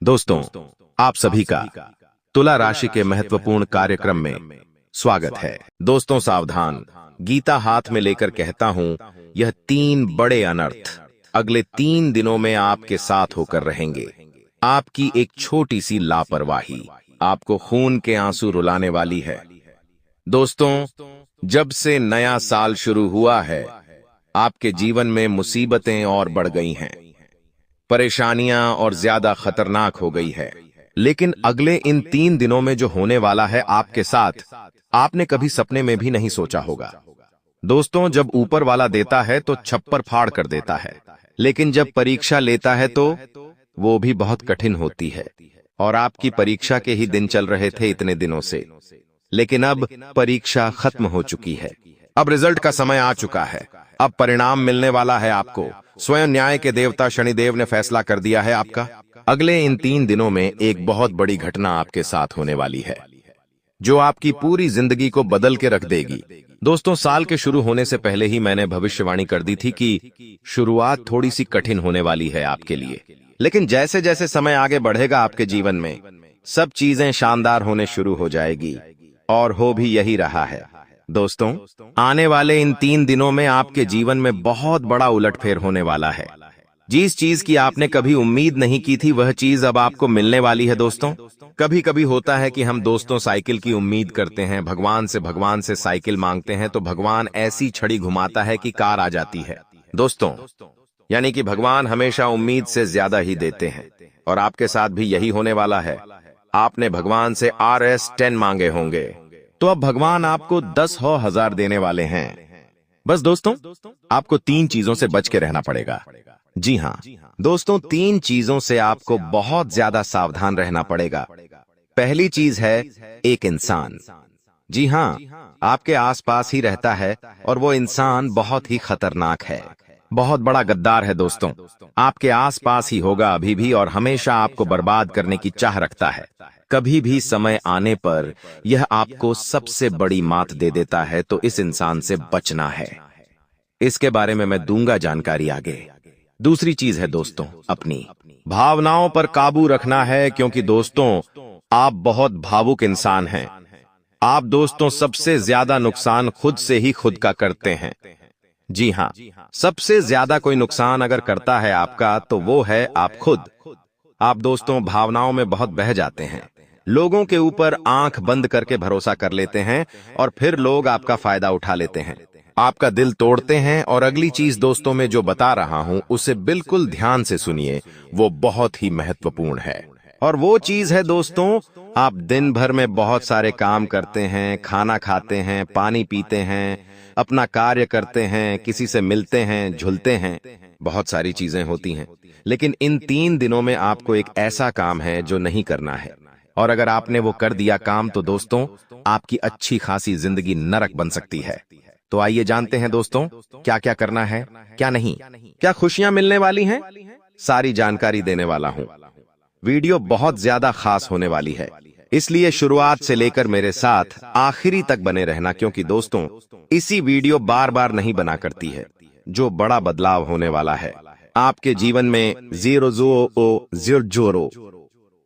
दोस्तों, आप सभी का तुला राशि के महत्वपूर्ण कार्यक्रम में स्वागत है। दोस्तों सावधान, गीता हाथ में लेकर कहता हूं, यह 3 बड़े अनर्थ अगले 3 दिनों में आपके साथ होकर रहेंगे। आपकी एक छोटी सी लापरवाही आपको खून के आंसू रुलाने वाली है। दोस्तों, जब से नया साल शुरू हुआ है, आपके जीवन में मुसीबतें और बढ़ गई हैं, परेशानियां और ज्यादा खतरनाक हो गई है। लेकिन अगले इन 3 दिनों में जो होने वाला है आपके साथ, आपने कभी सपने में भी नहीं सोचा होगा। दोस्तों, जब ऊपर वाला देता है तो छप्पर फाड़ कर देता है, लेकिन जब परीक्षा लेता है तो वो भी बहुत कठिन होती है। और आपकी परीक्षा के ही दिन चल रहे थे इतने दिनों से, लेकिन अब परीक्षा खत्म हो चुकी है। अब रिजल्ट का समय आ चुका है। अब परिणाम मिलने वाला है आपको। स्वयं न्याय के देवता शनिदेव ने फैसला कर दिया है आपका। अगले इन 3 दिनों में एक बहुत बड़ी घटना आपके साथ होने वाली है, जो आपकी पूरी जिंदगी को बदल के रख देगी। दोस्तों, साल के शुरू होने से पहले ही मैंने भविष्यवाणी कर दी थी कि शुरुआत थोड़ी सी कठिन होने वाली है आपके लिए, लेकिन जैसे जैसे समय आगे बढ़ेगा आपके जीवन में सब चीजें शानदार होने शुरू हो जाएगी, और हो भी यही रहा है। दोस्तों, आने वाले इन 3 दिनों में आपके जीवन में बहुत बड़ा उलटफेर होने वाला है। जिस चीज की आपने कभी उम्मीद नहीं की थी, वह चीज अब आपको मिलने वाली है। दोस्तों, कभी कभी होता है कि हम दोस्तों साइकिल की उम्मीद करते हैं, भगवान से साइकिल मांगते हैं, तो भगवान ऐसी छड़ी घुमाता है कि कार आ जाती है। दोस्तों, यानी कि भगवान हमेशा उम्मीद से ज्यादा ही देते हैं, और आपके साथ भी यही होने वाला है। आपने भगवान से RS10 मांगे होंगे, तो अब भगवान आपको 10,000 देने वाले हैं। बस दोस्तों, आपको 3 चीजों से बच के रहना पड़ेगा। जी हाँ दोस्तों, 3 चीजों से आपको बहुत ज्यादा सावधान रहना पड़ेगा। पहली चीज है एक इंसान। जी हाँ, आपके आसपास ही रहता है, और वो इंसान बहुत ही खतरनाक है, बहुत बड़ा गद्दार है। दोस्तों, आपके आसपास ही होगा अभी भी, और हमेशा आपको बर्बाद करने की चाह रखता है। कभी भी समय आने पर यह आपको सबसे बड़ी मात दे देता है, तो इस इंसान से बचना है। इसके बारे में मैं दूंगा जानकारी आगे। दूसरी चीज है दोस्तों, अपनी भावनाओं पर काबू रखना है, क्योंकि दोस्तों आप बहुत भावुक इंसान हैं। आप दोस्तों सबसे ज्यादा नुकसान खुद से ही खुद का करते हैं। जी हाँ, सबसे ज्यादा कोई नुकसान अगर करता है आपका, तो वो है आप खुद। आप दोस्तों भावनाओं में बहुत बह जाते हैं, लोगों के ऊपर आंख बंद करके भरोसा कर लेते हैं, और फिर लोग आपका फायदा उठा लेते हैं, आपका दिल तोड़ते हैं। और अगली चीज दोस्तों मैं जो बता रहा हूं, उसे बिल्कुल ध्यान से सुनिए, वो बहुत ही महत्वपूर्ण है। और वो चीज है दोस्तों, आप दिन भर में बहुत सारे काम करते हैं, खाना खाते हैं, पानी पीते हैं, अपना कार्य करते हैं, किसी से मिलते हैं, झुलते हैं, बहुत सारी चीजें होती हैं, लेकिन इन 3 दिनों में आपको एक ऐसा काम है जो नहीं करना है। और अगर आपने वो कर दिया काम, तो दोस्तों आपकी अच्छी खासी जिंदगी नरक बन सकती है। तो आइए जानते हैं दोस्तों, क्या क्या करना है, क्या नहीं, क्या खुशियां मिलने वाली हैं, सारी जानकारी देने वाला हूं। वीडियो बहुत ज्यादा खास होने वाली है, इसलिए शुरुआत से लेकर मेरे साथ आखिरी तक बने रहना, क्योंकि दोस्तों इसी वीडियो बार बार नहीं बना करती है। जो बड़ा बदलाव होने वाला है आपके जीवन में, 0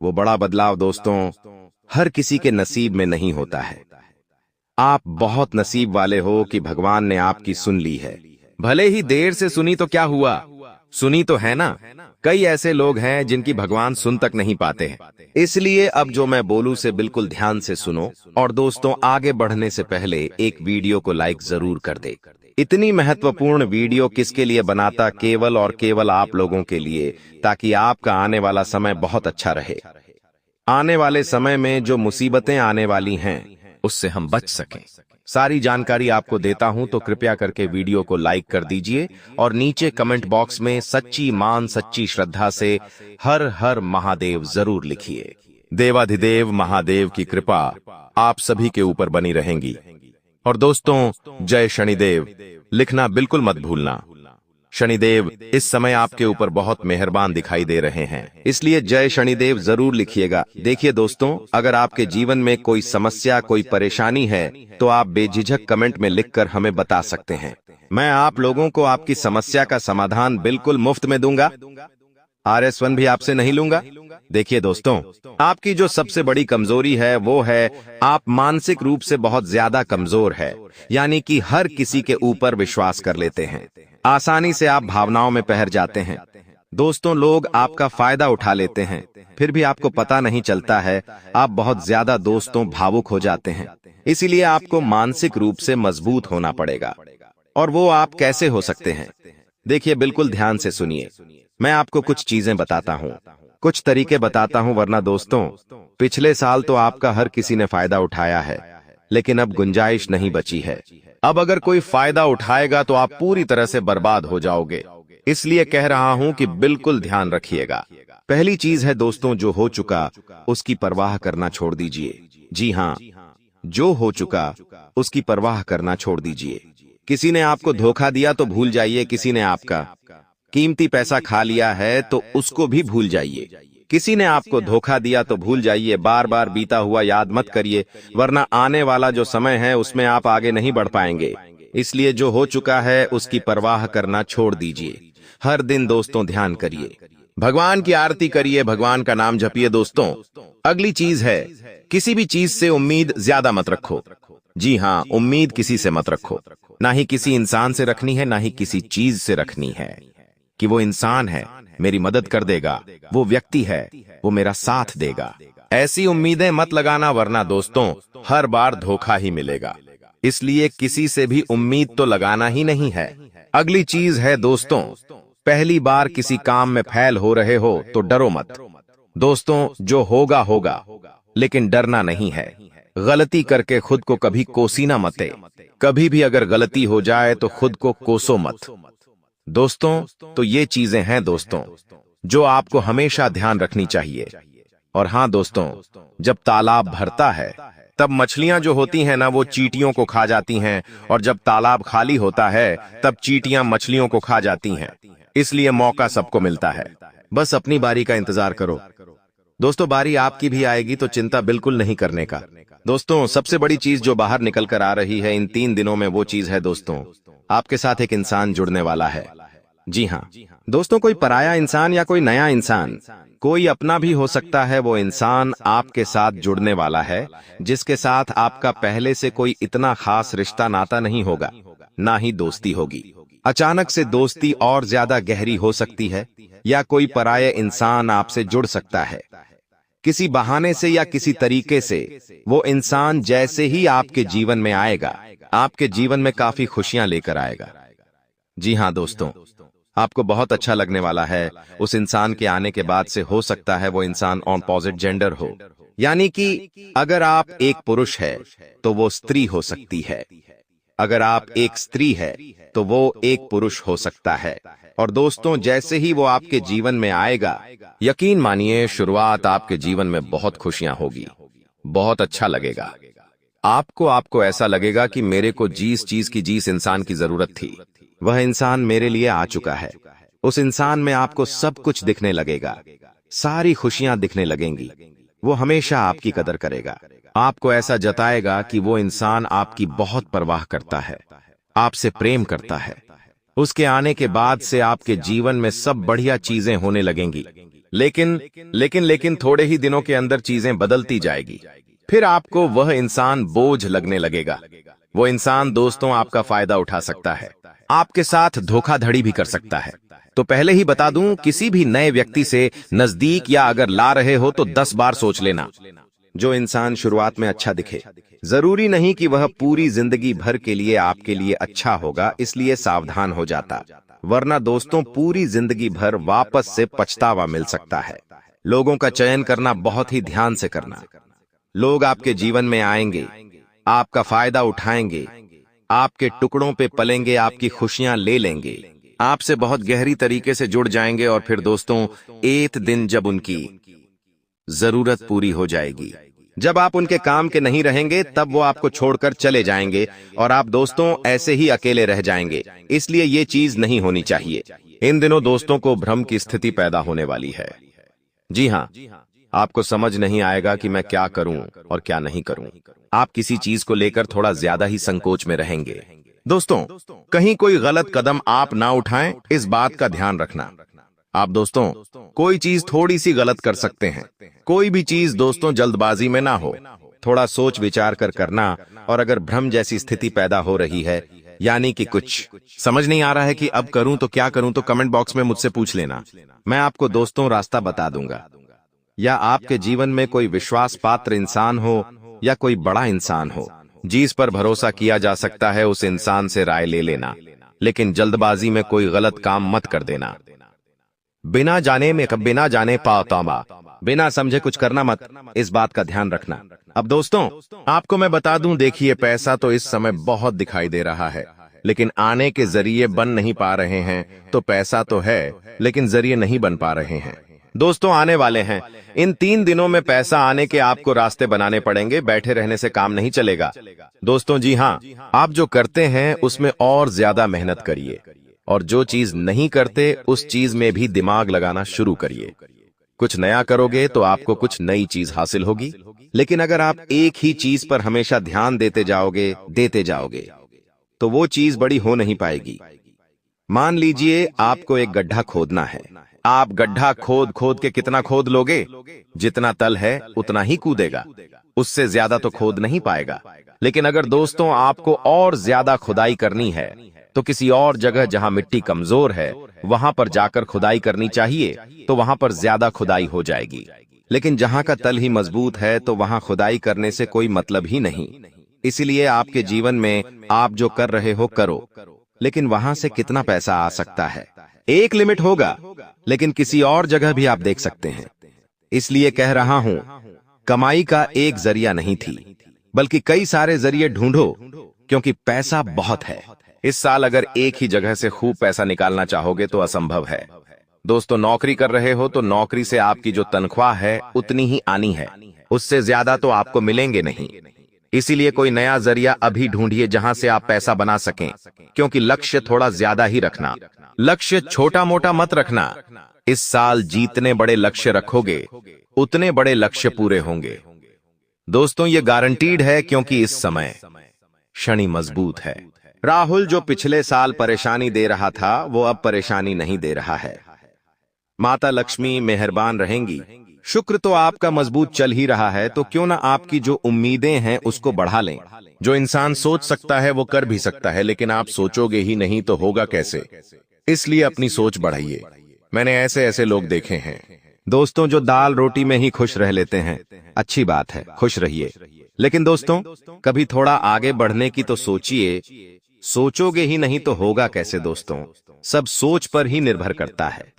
वो बड़ा बदलाव दोस्तों हर किसी के नसीब में नहीं होता है। आप बहुत नसीब वाले हो कि भगवान ने आपकी सुन ली है। भले ही देर से सुनी, तो क्या हुआ, सुनी तो है ना। कई ऐसे लोग हैं जिनकी भगवान सुन तक नहीं पाते हैं। इसलिए अब जो मैं बोलूं से बिल्कुल ध्यान से सुनो, और दोस्तों आगे बढ़ने से पहले एक वीडियो को लाइक जरूर कर दे। इतनी महत्वपूर्ण वीडियो किसके लिए बनाता, केवल और केवल आप लोगों के लिए, ताकि आपका आने वाला समय बहुत अच्छा रहे। आने वाले समय में जो मुसीबतें आने वाली हैं, उससे हम बच सकें। सारी जानकारी आपको देता हूं, तो कृपया करके वीडियो को लाइक कर दीजिए, और नीचे कमेंट बॉक्स में सच्ची मान सच्ची श्रद्धा से हर हर महादेव जरूर लिखिए। देवाधिदेव महादेव की कृपा आप सभी के ऊपर बनी रहेंगी। और दोस्तों जय शनिदेव लिखना बिल्कुल मत भूलना। शनिदेव इस समय आपके ऊपर बहुत मेहरबान दिखाई दे रहे हैं, इसलिए जय शनिदेव जरूर लिखिएगा। देखिए दोस्तों, अगर आपके जीवन में कोई समस्या, कोई परेशानी है, तो आप बेझिझक कमेंट में लिखकर हमें बता सकते हैं। मैं आप लोगों को आपकी समस्या का समाधान बिल्कुल मुफ्त में दूंगा। RS1 भी आपसे नहीं लूंगा। देखिए दोस्तों, आपकी जो सबसे बड़ी कमजोरी है वो है आप मानसिक रूप से बहुत ज्यादा कमजोर है, यानी कि हर किसी के ऊपर विश्वास कर लेते हैं। आसानी से आप भावनाओं में बहर जाते हैं। दोस्तों, लोग आपका फायदा उठा लेते हैं, फिर भी आपको पता नहीं चलता है। आप बहुत ज्यादा दोस्तों भावुक हो जाते हैं। इसीलिए आपको मानसिक रूप से मजबूत होना पड़ेगा। और वो आप कैसे हो सकते हैं? देखिए, बिल्कुल ध्यान से सुनिए। मैं आपको कुछ चीजें बताता हूँ, कुछ तरीके बताता हूँ, वरना दोस्तों, पिछले साल तो आपका हर किसी ने फायदा उठाया है, लेकिन अब गुंजाइश नहीं बची है। अब अगर कोई फायदा उठाएगा तो आप पूरी तरह से बर्बाद हो जाओगे। इसलिए कह रहा हूं कि बिल्कुल ध्यान रखिएगा। पहली चीज है दोस्तों, जो हो चुका उसकी परवाह करना छोड़ दीजिए। जी हाँ, जो हो चुका उसकी परवाह करना छोड़ दीजिए। किसी ने आपको धोखा दिया तो भूल जाइए। किसी ने आपका कीमती पैसा खा लिया है तो उसको भी भूल जाइए। किसी ने आपको धोखा दिया तो भूल जाइए। बार बार बीता हुआ याद मत करिए, वरना आने वाला जो समय है उसमें आप आगे नहीं बढ़ पाएंगे। इसलिए जो हो चुका है उसकी परवाह करना छोड़ दीजिए। हर दिन दोस्तों ध्यान करिए, भगवान की आरती करिए, भगवान का नाम जपिए। दोस्तों, अगली चीज है, किसी भी चीज से उम्मीद ज्यादा मत रखो। जी हाँ, उम्मीद किसी से मत रखो। ना ही किसी इंसान से रखनी है, ना ही किसी चीज से रखनी है कि वो इंसान है, मेरी मदद कर देगा, वो व्यक्ति है, वो मेरा साथ देगा। ऐसी उम्मीदें मत लगाना, वरना दोस्तों हर बार धोखा ही मिलेगा। इसलिए किसी से भी उम्मीद तो लगाना ही नहीं है। अगली चीज है दोस्तों, पहली बार किसी काम में फेल हो रहे हो तो डरो मत। दोस्तों, जो होगा होगा, लेकिन डरना नहीं है। गलती करके खुद को कभी कोसीना मते। कभी भी अगर गलती हो जाए तो खुद को कोसो मत। दोस्तों, तो ये चीजें हैं दोस्तों जो आपको हमेशा ध्यान रखनी चाहिए। और हाँ दोस्तों, जब तालाब भरता है तब मछलियां जो होती हैं ना, वो चींटियों को खा जाती हैं, और जब तालाब खाली होता है तब चींटियां मछलियों को खा जाती हैं। इसलिए मौका सबको मिलता है, बस अपनी बारी का इंतजार करो। दोस्तों, बारी आपकी भी आएगी, तो चिंता बिल्कुल नहीं करने का। दोस्तों, सबसे बड़ी चीज जो बाहर निकल कर आ रही है इन 3 दिनों में, वो चीज है दोस्तों, आपके साथ एक इंसान जुड़ने वाला है। जी हाँ दोस्तों, कोई पराया इंसान या कोई नया इंसान, कोई अपना भी हो सकता है। वो इंसान आपके साथ जुड़ने वाला है, जिसके साथ आपका पहले से कोई इतना खास रिश्ता नाता नहीं होगा, ना ही दोस्ती होगी। अचानक से दोस्ती और ज्यादा गहरी हो सकती है, या कोई पराया इंसान आपसे जुड़ सकता है। किसी बहाने से या किसी तरीके से वो इंसान जैसे ही आपके जीवन में आएगा, आपके जीवन में काफी खुशियां लेकर आएगा। जी हाँ दोस्तों, आपको बहुत अच्छा लगने वाला है। उस इंसान के आने के बाद से हो सकता है वो इंसान ऑपोजिट जेंडर हो, यानी कि अगर आप एक पुरुष है तो वो स्त्री हो सकती है, अगर आप एक स्त्री है तो वो एक पुरुष हो सकता है। और दोस्तों, जैसे ही वो आपके जीवन में आएगा, यकीन मानिए शुरुआत आपके जीवन में बहुत खुशियां होगी, बहुत अच्छा लगेगा। आपको ऐसा लगेगा कि मेरे को जिस इंसान की जरूरत थी, वह इंसान मेरे लिए आ चुका है। उस इंसान में आपको सब कुछ दिखने लगेगा, सारी खुशियां दिखने लगेंगी। वो हमेशा आपकी कदर करेगा, आपको ऐसा जताएगा कि वो इंसान आपकी बहुत परवाह करता है, आपसे प्रेम करता है। उसके आने के बाद से आपके जीवन में सब बढ़िया चीजें होने लगेंगी, लेकिन थोड़े ही दिनों के अंदर चीजें बदलती जाएगी। फिर आपको वह इंसान बोझ लगने लगेगा। वो इंसान दोस्तों आपका फायदा उठा सकता है, आपके साथ धोखाधड़ी भी कर सकता है। तो पहले ही बता दूं, किसी भी नए व्यक्ति से नजदीक या अगर ला रहे हो तो 10 बार सोच लेना। जो इंसान शुरुआत में अच्छा दिखे, जरूरी नहीं कि वह पूरी जिंदगी भर के लिए आपके लिए अच्छा होगा, इसलिए सावधान हो जाता, वरना दोस्तों पूरी जिंदगी भर वापस से पछतावा मिल सकता है। लोगों का चयन करना बहुत ही ध्यान से करना। लोग आपके जीवन में आएंगे, आपका फायदा उठाएंगे, आपके टुकड़ों पे पलेंगे, आपकी खुशियां ले लेंगे, आपसे बहुत गहरी तरीके से जुड़ जाएंगे। और फिर दोस्तों, एक दिन जब उनकी जरूरत पूरी हो जाएगी, जब आप उनके काम के नहीं रहेंगे, तब वो आपको छोड़कर चले जाएंगे और आप दोस्तों ऐसे ही अकेले रह जाएंगे। इसलिए ये चीज नहीं होनी चाहिए। इन दिनों दोस्तों को भ्रम की स्थिति पैदा होने वाली है। जी हाँ, आपको समझ नहीं आएगा कि मैं क्या करूं और क्या नहीं करूं। आप किसी चीज को लेकर थोड़ा ज्यादा ही संकोच में रहेंगे। दोस्तों, कहीं कोई गलत कदम आप ना उठाएं, इस बात का ध्यान रखना। आप दोस्तों कोई चीज थोड़ी सी गलत कर सकते हैं। कोई भी चीज दोस्तों जल्दबाजी में ना हो, थोड़ा सोच विचार कर करना। और अगर भ्रम जैसी स्थिति पैदा हो रही है, यानी कि कुछ समझ नहीं आ रहा है कि अब करूं तो क्या करूं, तो कमेंट बॉक्स में मुझसे पूछ लेना। मैं आपको दोस्तों रास्ता बता दूंगा। या आपके जीवन में कोई विश्वास पात्र इंसान हो या कोई बड़ा इंसान हो जिस पर भरोसा किया जा सकता है, उस इंसान से राय ले लेना, लेकिन जल्दबाजी में कोई गलत काम मत कर देना। बिना जाने पाओ तौबा, बिना समझे कुछ करना मत, इस बात का ध्यान रखना। अब दोस्तों आपको मैं बता दूं, देखिए पैसा तो इस समय बहुत दिखाई दे रहा है, लेकिन आने के जरिए बन नहीं पा रहे हैं। तो पैसा तो है लेकिन जरिए नहीं बन पा रहे हैं। दोस्तों आने वाले हैं, इन 3 दिनों में पैसा आने के आपको रास्ते बनाने पड़ेंगे, बैठे रहने से काम नहीं चलेगा। दोस्तों जी हाँ, आप जो करते हैं उसमें और ज्यादा मेहनत करिए, और जो चीज नहीं करते उस चीज में भी दिमाग लगाना शुरू करिए। कुछ नया करोगे तो आपको कुछ नई चीज हासिल होगी, लेकिन अगर आप एक ही चीज पर हमेशा ध्यान देते जाओगे तो वो चीज बड़ी हो नहीं पाएगी। मान लीजिए आपको एक गड्ढा खोदना है। आप गड्ढा खोद खोद के कितना खोद लोगे? जितना तल है उतना ही कूदेगा, उससे ज्यादा तो खोद नहीं पाएगा। लेकिन अगर दोस्तों आपको और ज्यादा खुदाई करनी है तो किसी और जगह जहां मिट्टी कमजोर है वहां पर जाकर खुदाई करनी चाहिए, तो वहां पर ज्यादा खुदाई हो जाएगी। लेकिन जहां का तल ही मजबूत है तो वहां खुदाई करने से कोई मतलब ही नहीं। इसीलिए आपके जीवन में आप जो कर रहे हो करो, लेकिन वहां से कितना पैसा आ सकता है एक लिमिट होगा, लेकिन किसी और जगह भी आप देख सकते हैं। इसलिए कह रहा हूं, कमाई का एक जरिया नहीं थी, बल्कि कई सारे जरिए ढूंढो, क्योंकि पैसा बहुत है। इस साल अगर एक ही जगह से खूब पैसा निकालना चाहोगे तो असंभव है। दोस्तों नौकरी कर रहे हो तो नौकरी से आपकी जो तनख्वाह है उतनी ही आनी है, उससे ज्यादा तो आपको मिलेंगे नहीं। इसीलिए कोई नया जरिया अभी ढूंढिए जहां से आप पैसा बना सकें, क्योंकि लक्ष्य थोड़ा ज्यादा ही रखना, लक्ष्य छोटा मोटा मत रखना। इस साल जितने बड़े लक्ष्य रखोगे उतने बड़े लक्ष्य पूरे होंगे। दोस्तों ये गारंटीड है, क्योंकि इस समय शनि मजबूत है। राहुल जो पिछले साल परेशानी दे रहा था वो अब परेशानी नहीं दे रहा है। माता लक्ष्मी मेहरबान रहेंगी। शुक्र तो आपका मजबूत चल ही रहा है, तो क्यों ना आपकी जो उम्मीदें हैं उसको बढ़ा लें। जो इंसान सोच सकता है वो कर भी सकता है, लेकिन आप सोचोगे ही नहीं तो होगा कैसे? इसलिए अपनी सोच बढ़ाइए। मैंने ऐसे ऐसे लोग देखे हैं दोस्तों जो दाल रोटी में ही खुश रह लेते हैं। अच्छी बात है, खुश रहिए, लेकिन दोस्तों कभी थोड़ा आगे बढ़ने की तो सोचिए। सोचोगे ही नहीं तो होगा कैसे? दोस्तों सब सोच पर ही निर्भर करता है।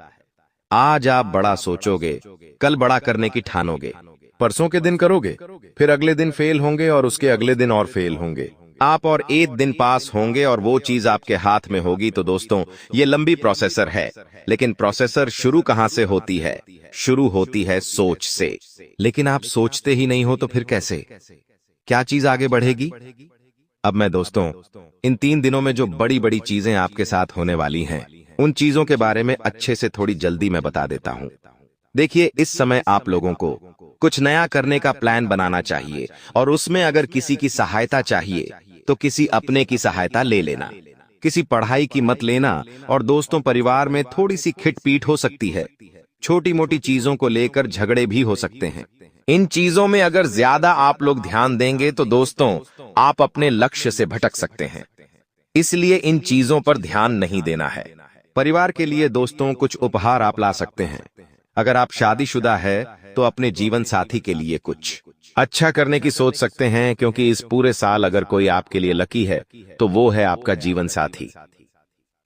आज आप बड़ा सोचोगे, कल बड़ा करने की ठानोगे। परसों के दिन करोगे, फिर अगले दिन फेल होंगे और उसके अगले दिन और फेल होंगे। आप और एक दिन पास होंगे और वो चीज आपके हाथ में होगी। तो दोस्तों ये लंबी प्रोसेसर है, लेकिन प्रोसेसर शुरू कहां से होती है? शुरू होती है सोच से। लेकिन आप सोचते ही नहीं हो तो फिर कैसे, क्या चीज आगे बढ़ेगी? अब मैं दोस्तों इन 3 दिनों में जो बड़ी बड़ी चीजें आपके साथ होने वाली हैं, उन चीजों के बारे में अच्छे से थोड़ी जल्दी मैं बता देता हूं। देखिए इस समय आप लोगों को कुछ नया करने का प्लान बनाना चाहिए, और उसमें अगर किसी की सहायता चाहिए तो किसी अपने की सहायता ले लेना। किसी पढ़ाई की मत लेना। और दोस्तों परिवार में थोड़ी सी खिटपीट हो सकती है, छोटी मोटी चीजों को लेकर झगड़े भी हो सकते हैं। इन चीजों में अगर ज्यादा आप लोग ध्यान देंगे तो दोस्तों आप अपने लक्ष्य से भटक सकते हैं। इसलिए इन चीजों पर ध्यान नहीं देना है। परिवार के लिए दोस्तों कुछ उपहार आप ला सकते हैं। अगर आप शादीशुदा है तो अपने जीवन साथी के लिए कुछ अच्छा करने की सोच सकते हैं, क्योंकि इस पूरे साल अगर कोई आपके लिए लकी है तो वो है आपका जीवन साथी।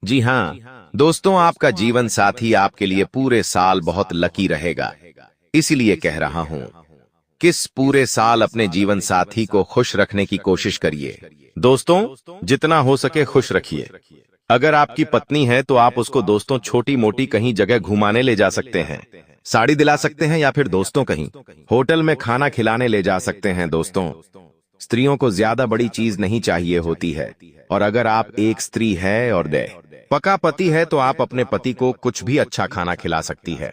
जी हाँ दोस्तों, आपका जीवन साथी आपके लिए पूरे साल बहुत लकी रहेगा। इसीलिए कह रहा हूं, किस पूरे साल अपने जीवन साथी को खुश रखने की कोशिश करिए। दोस्तों जितना हो सके खुश रखिए। अगर आपकी पत्नी है तो आप उसको दोस्तों छोटी मोटी कहीं जगह घुमाने ले जा सकते हैं, साड़ी दिला सकते हैं, या फिर दोस्तों कहीं होटल में खाना खिलाने ले जा सकते हैं। दोस्तों स्त्रियों को ज्यादा बड़ी चीज नहीं चाहिए होती है, और अगर आप एक स्त्री है और पका पति है तो आप अपने पति को कुछ भी अच्छा खाना खिला सकती है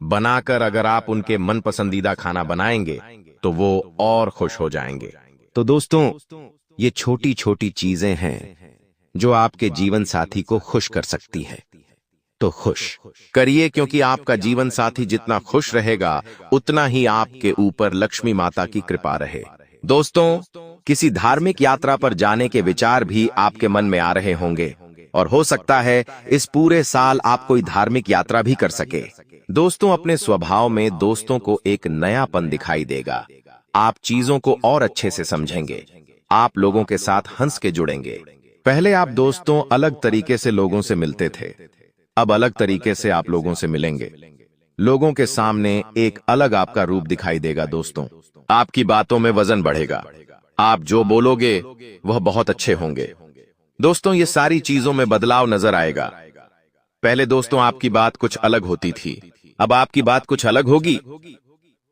बनाकर। अगर आप उनके मन पसंदीदा खाना बनाएंगे तो वो और खुश हो जाएंगे। तो दोस्तों ये छोटी छोटी चीजें हैं जो आपके जीवन साथी को खुश कर सकती है। तो खुश करिए, क्योंकि आपका जीवन साथी जितना खुश रहेगा उतना ही आपके ऊपर लक्ष्मी माता की कृपा रहे। दोस्तों, किसी धार्मिक यात्रा पर जाने के विचार भी आपके मन में आ रहे होंगे और हो सकता है इस पूरे साल आप कोई धार्मिक यात्रा भी कर सके। दोस्तों, अपने स्वभाव में दोस्तों को एक नयापन दिखाई देगा। आप चीजों को और अच्छे से समझेंगे। आप लोगों के साथ हंस के जुड़ेंगे। पहले आप दोस्तों अलग तरीके से लोगों से मिलते थे, अब अलग तरीके से आप लोगों से मिलेंगे। लोगों के सामने एक अलग आपका रूप दिखाई देगा। दोस्तों, आपकी बातों में वजन बढ़ेगा। आप जो बोलोगे वह बहुत अच्छे होंगे। दोस्तों, ये सारी चीजों में बदलाव नजर आएगा। पहले दोस्तों आपकी बात कुछ अलग होती थी, अब आपकी बात कुछ अलग होगी।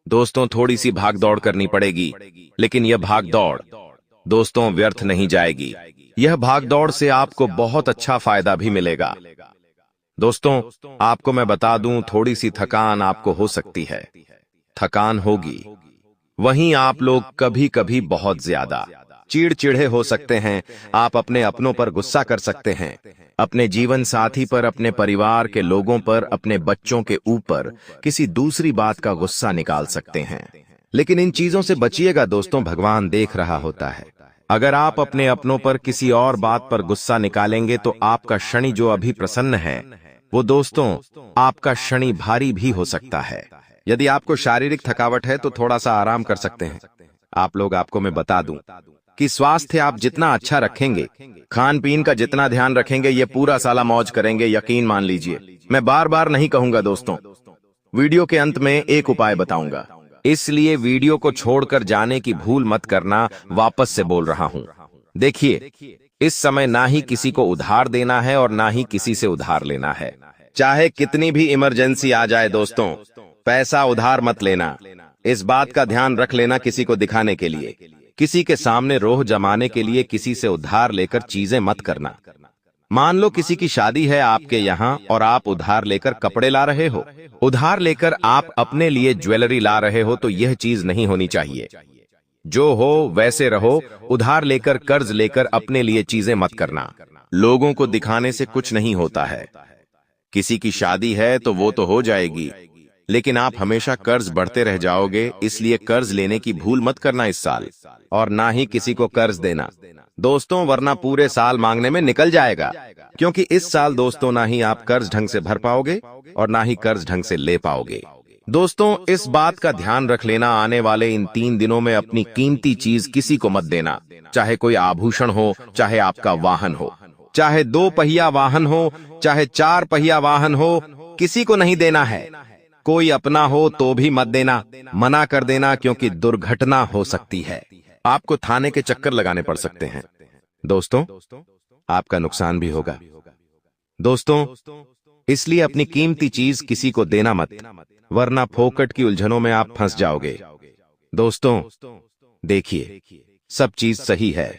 दोस्तों, थोड़ी सी भाग दौड़ करनी पड़ेगी, लेकिन यह भाग दौड़ दोस्तों व्यर्थ नहीं जाएगी। यह भाग दौड़ से आपको बहुत अच्छा फायदा भी मिलेगा। दोस्तों, आपको मैं बता दूं, थोड़ी सी थकान आपको हो सकती है। थकान होगी। वहीं आप लोग कभी कभी बहुत ज्यादा चिड़चिड़े हो सकते हैं। आप अपने अपनों पर गुस्सा कर सकते हैं, अपने जीवन साथी पर, अपने परिवार के लोगों पर, अपने बच्चों के ऊपर किसी दूसरी बात का गुस्सा निकाल सकते हैं। लेकिन इन चीजों से बचिएगा दोस्तों, भगवान देख रहा होता है। अगर आप अपने अपनों पर किसी और बात पर गुस्सा निकालेंगे तो आपका शनि जो अभी प्रसन्न है वो दोस्तों आपका शनि भारी भी हो सकता है। यदि आपको शारीरिक थकावट है तो थोड़ा सा आराम कर सकते हैं। आपको मैं बता दूं कि स्वास्थ्य आप जितना अच्छा रखेंगे, खान पीन का जितना ध्यान रखेंगे, ये पूरा साला मौज करेंगे, यकीन मान लीजिए। मैं बार बार नहीं कहूंगा दोस्तों, वीडियो के अंत में एक उपाय बताऊंगा, इसलिए वीडियो को छोड़कर जाने की भूल मत करना। वापस से बोल रहा हूं, देखिए, इस समय ना ही किसी को उधार देना है और ना ही किसी से उधार लेना है। चाहे कितनी भी इमरजेंसी आ जाए दोस्तों, पैसा उधार मत लेना। इस बात का ध्यान रख लेना, किसी को दिखाने के लिए, किसी के सामने रोह जमाने के लिए किसी से उधार लेकर चीजें मत करना। मान लो किसी की शादी है आपके यहाँ और आप उधार लेकर कपड़े ला रहे हो, उधार लेकर आप अपने लिए ज्वेलरी ला रहे हो, तो यह चीज नहीं होनी चाहिए। जो हो वैसे रहो। उधार लेकर, कर्ज लेकर अपने लिए चीजें मत करना। लोगों को दिखाने से कुछ नहीं होता है। किसी की शादी है तो वो तो हो जाएगी, लेकिन आप हमेशा कर्ज बढ़ते रह जाओगे। इसलिए कर्ज लेने की भूल मत करना इस साल, और ना ही किसी को कर्ज देना दोस्तों, वरना पूरे साल मांगने में निकल जाएगा। क्योंकि इस साल दोस्तों ना ही आप कर्ज ढंग से भर पाओगे और ना ही कर्ज ढंग से ले पाओगे। दोस्तों, इस बात का ध्यान रख लेना, आने वाले इन 3 दिनों में अपनी कीमती चीज किसी को मत देना। चाहे कोई आभूषण हो, चाहे आपका वाहन हो, चाहे 2 पहिया वाहन हो, चाहे 4 पहिया वाहन हो, किसी को नहीं देना है। कोई अपना हो तो भी मत देना, मना कर देना, क्योंकि दुर्घटना हो सकती है। आपको थाने के चक्कर लगाने पड़ सकते हैं। दोस्तों, आपका नुकसान भी होगा। दोस्तों, इसलिए अपनी कीमती चीज किसी को देना मत, वरना फोकट की उलझनों में आप फंस जाओगे। दोस्तों, देखिए, सब चीज सही है,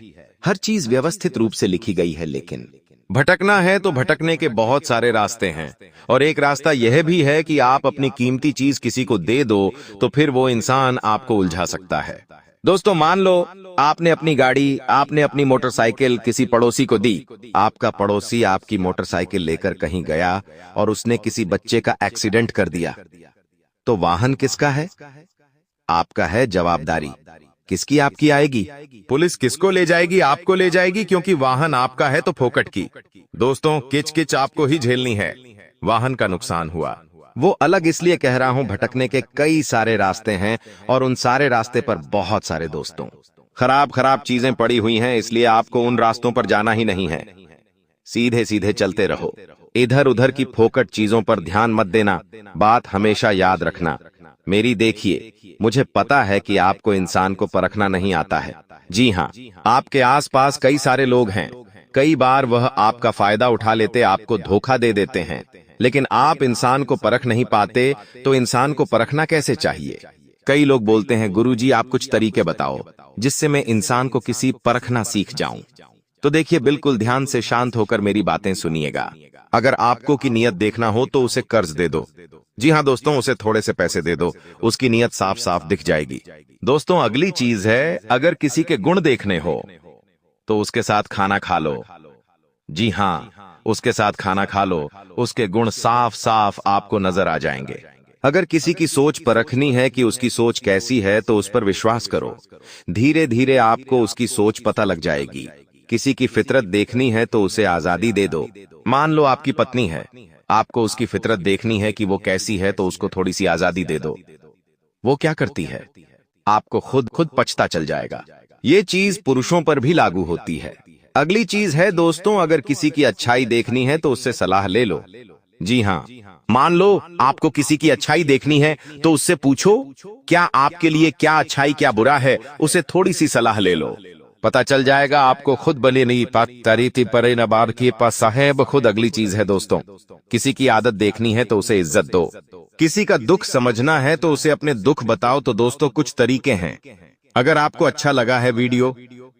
हर चीज व्यवस्थित रूप से लिखी गई है, लेकिन भटकना है तो भटकने के बहुत सारे रास्ते हैं। और एक रास्ता यह भी है कि आप अपनी कीमती चीज किसी को दे दो तो फिर वो इंसान आपको उलझा सकता है। दोस्तों, मान लो आपने अपनी गाड़ी, आपने अपनी मोटरसाइकिल किसी पड़ोसी को दी। आपका पड़ोसी आपकी मोटरसाइकिल लेकर कहीं गया और उसने किसी बच्चे का एक्सीडेंट कर दिया, तो वाहन किसका है? आपका है। जवाबदारी किसकी आपकी आएगी? पुलिस किसको ले जाएगी? आपको ले जाएगी, क्योंकि वाहन आपका है तो फोकट की। दोस्तों, किच किच आपको ही झेलनी है। वाहन का नुकसान हुआ, वो अलग इसलिए कह रहा हूं, भटकने के कई सारे रास्ते हैं और उन सारे रास्ते पर बहुत सारे दोस्तों खराब खराब चीजें पड़ी हुई हैं, इसलिए आपको उन रास्तों पर जाना ही नहीं है। सीधे सीधे चलते रहो, इधर उधर की फोकट चीजों पर ध्यान मत देना। बात हमेशा याद रखना मेरी। देखिए, मुझे पता है कि आपको इंसान को परखना नहीं आता है। जी हाँ, आपके आसपास कई सारे लोग हैं, कई बार वह आपका फायदा उठा लेते, आपको धोखा दे देते हैं, लेकिन आप इंसान को परख नहीं पाते। तो इंसान को परखना कैसे चाहिए? कई लोग बोलते हैं, गुरुजी आप कुछ तरीके बताओ जिससे मैं इंसान को किसी परखना सीख जाऊं। तो देखिए, बिल्कुल ध्यान से शांत होकर मेरी बातें सुनिएगा। अगर आपको की नियत देखना हो तो उसे कर्ज दे दो। जी हाँ दोस्तों, उसे थोड़े से पैसे दे दो, उसकी नियत साफ साफ दिख जाएगी। दोस्तों, अगली चीज है, अगर किसी के गुण देखने हो तो उसके साथ खाना खा लो। जी हाँ, उसके साथ खाना खा लो, उसके गुण साफ साफ आपको नजर आ जाएंगे। अगर किसी की सोच परखनी है कि उसकी सोच कैसी है तो उस पर विश्वास करो। धीरे धीरे आपको उसकी सोच पता लग जाएगी। किसी की फितरत देखनी है तो उसे आजादी दे दो। मान लो आपकी पत्नी है, आपको उसकी फितरत देखनी है कि वो कैसी है तो उसको थोड़ी सी आजादी दे दो। वो क्या करती है, आपको खुद खुद पछता चल जाएगा। ये चीज पुरुषों पर भी लागू होती है। अगली चीज है दोस्तों, अगर किसी की अच्छाई देखनी है तो उससे सलाह ले लो। जी हाँ, मान लो आपको किसी की अच्छाई देखनी है तो उससे पूछो क्या आपके लिए क्या अच्छाई क्या बुरा है, उसे थोड़ी सी सलाह ले लो, पता चल जाएगा आपको खुद। बले नहीं तरीती परे न बार की पास साहेब खुद। अगली चीज है दोस्तों, किसी की आदत देखनी है तो उसे इज्जत दो। किसी का दुख समझना है तो उसे अपने दुख बताओ। तो दोस्तों कुछ तरीके हैं। अगर आपको अच्छा लगा है वीडियो,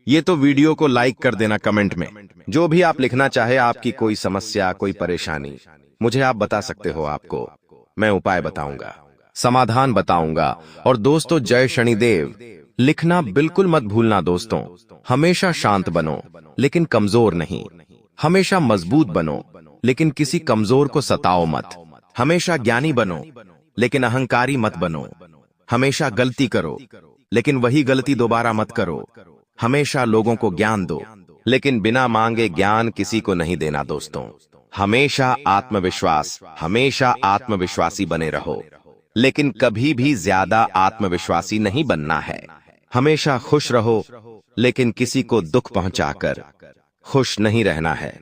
ये तो वीडियो को लाइक कर देना। कमेंट में जो भी आप लिखना चाहे, आपकी कोई समस्या कोई परेशानी मुझे आप बता सकते हो। आपको मैं उपाय बताऊंगा, समाधान बताऊंगा। और दोस्तों जय शनिदेव लिखना बिल्कुल मत भूलना दोस्तों। हमेशा शांत बनो लेकिन कमजोर नहीं। हमेशा मजबूत बनो लेकिन किसी कमजोर को सताओ मत। हमेशा ज्ञानी बनो लेकिन अहंकारी मत बनो। हमेशा गलती करो लेकिन वही गलती दोबारा मत करो। हमेशा लोगों को ज्ञान दो लेकिन बिना मांगे ज्ञान किसी को नहीं देना दोस्तों। हमेशा आत्मविश्वास, हमेशा आत्मविश्वासी बने रहो लेकिन कभी भी ज्यादा आत्मविश्वासी नहीं बनना है। हमेशा खुश रहो लेकिन किसी को दुख पहुंचाकर खुश नहीं रहना है।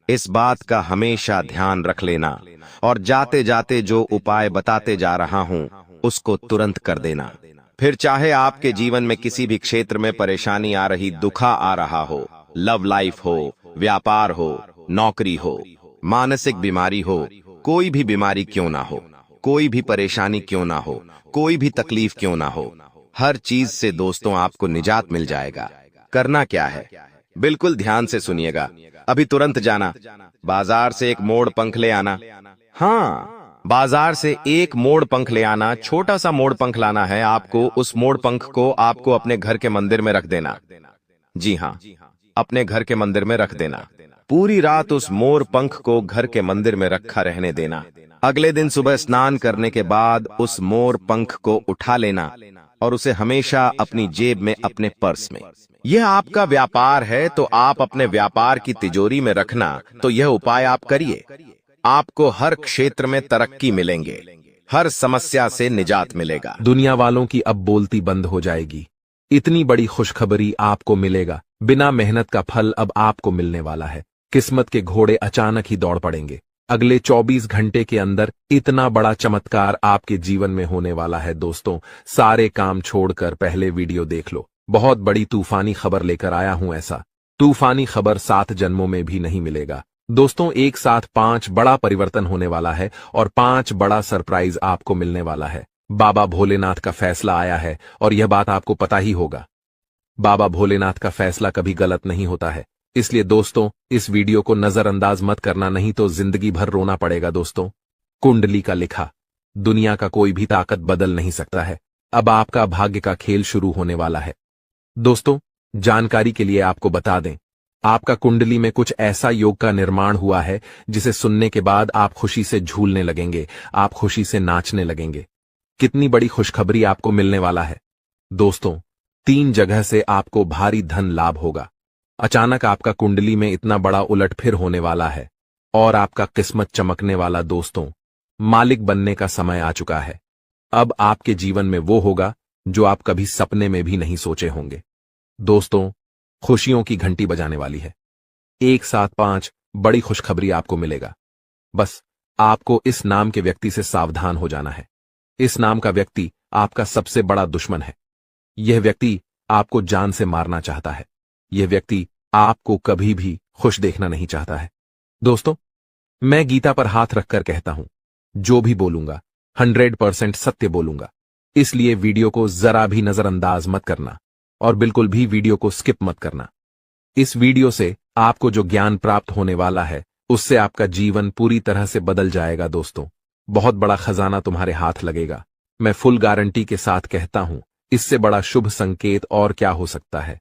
इस बात का हमेशा ध्यान रख लेना। और जाते जाते जो उपाय बताते जा रहा हूं उसको तुरंत कर देना। फिर चाहे आपके जीवन में किसी भी क्षेत्र में परेशानी आ रही, दुखा आ रहा हो, लव लाइफ हो, व्यापार हो, नौकरी हो, मानसिक बीमारी हो, कोई भी बीमारी क्यों ना हो, कोई भी परेशानी क्यों ना हो, कोई भी तकलीफ क्यों ना हो, हर चीज से दोस्तों आपको निजात मिल जाएगा। करना क्या है, बिल्कुल ध्यान से सुनिएगा। अभी तुरंत जाना, बाजार से एक मोड़ पंख ले आना। हाँ, बाजार से एक मोड़ पंख ले आना। छोटा सा मोड़ पंख लाना है आपको। उस मोड़ पंख को आपको अपने घर के मंदिर में रख देना। जी हाँ, अपने घर के मंदिर में रख देना। पूरी रात उस मोर पंख को घर के मंदिर में रखा रहने देना। अगले दिन सुबह स्नान करने के बाद उस मोर पंख को उठा लेना और उसे हमेशा अपनी जेब में, अपने पर्स में। यह आपका व्यापार है तो आप अपने व्यापार की तिजोरी में रखना। तो यह उपाय आप करिए, आपको हर क्षेत्र में तरक्की मिलेंगे, हर समस्या से निजात मिलेगा। दुनिया वालों की अब बोलती बंद हो जाएगी। इतनी बड़ी खुशखबरी आपको मिलेगा। बिना मेहनत का फल अब आपको मिलने वाला है। किस्मत के घोड़े अचानक ही दौड़ पड़ेंगे। अगले 24 घंटे के अंदर इतना बड़ा चमत्कार आपके जीवन में होने वाला है दोस्तों। सारे काम छोड़कर पहले वीडियो देख लो। बहुत बड़ी तूफानी खबर लेकर आया हूं। ऐसा तूफानी खबर 7 जन्मों में भी नहीं मिलेगा दोस्तों। एक साथ 5 बड़ा परिवर्तन होने वाला है और 5 बड़ा सरप्राइज आपको मिलने वाला है। बाबा भोलेनाथ का फैसला आया है और यह बात आपको पता ही होगा। बाबा भोलेनाथ का फैसला कभी गलत नहीं होता है। इसलिए दोस्तों इस वीडियो को नजरअंदाज मत करना, नहीं तो जिंदगी भर रोना पड़ेगा दोस्तों। कुंडली का लिखा, दुनिया का कोई भी ताकत बदल नहीं सकता है। अब आपका भाग्य का खेल शुरू होने वाला है दोस्तों। जानकारी के लिए आपको बता दें, आपका कुंडली में कुछ ऐसा योग का निर्माण हुआ है जिसे सुनने के बाद आप खुशी से झूलने लगेंगे, आप खुशी से नाचने लगेंगे। कितनी बड़ी खुशखबरी आपको मिलने वाला है दोस्तों। 3 जगह से आपको भारी धन लाभ होगा। अचानक आपका कुंडली में इतना बड़ा उलटफेर होने वाला है और आपका किस्मत चमकने वाला दोस्तों। मालिक बनने का समय आ चुका है। अब आपके जीवन में वो होगा जो आप कभी सपने में भी नहीं सोचे होंगे दोस्तों। खुशियों की घंटी बजाने वाली है। एक साथ 5 बड़ी खुशखबरी आपको मिलेगा। बस आपको इस नाम के व्यक्ति से सावधान हो जाना है। इस नाम का व्यक्ति आपका सबसे बड़ा दुश्मन है। यह व्यक्ति आपको जान से मारना चाहता है। यह व्यक्ति आपको कभी भी खुश देखना नहीं चाहता है दोस्तों। मैं गीता पर हाथ रखकर कहता हूं, जो भी बोलूंगा 100% सत्य बोलूंगा। इसलिए वीडियो को जरा भी नजरअंदाज मत करना और बिल्कुल भी वीडियो को स्किप मत करना। इस वीडियो से आपको जो ज्ञान प्राप्त होने वाला है उससे आपका जीवन पूरी तरह से बदल जाएगा दोस्तों। बहुत बड़ा खजाना तुम्हारे हाथ लगेगा। मैं फुल गारंटी के साथ कहता हूं, इससे बड़ा शुभ संकेत और क्या हो सकता है।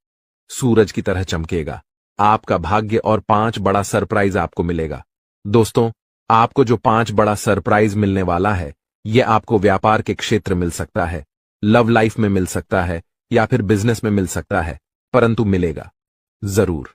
सूरज की तरह चमकेगा आपका भाग्य और 5 बड़ा सरप्राइज आपको मिलेगा। दोस्तों, आपको जो 5 बड़ा सरप्राइज मिलने वाला है, यह आपको व्यापार के क्षेत्र मिल सकता है, लव लाइफ में मिल सकता है या फिर बिजनेस में मिल सकता है, परंतु मिलेगा जरूर।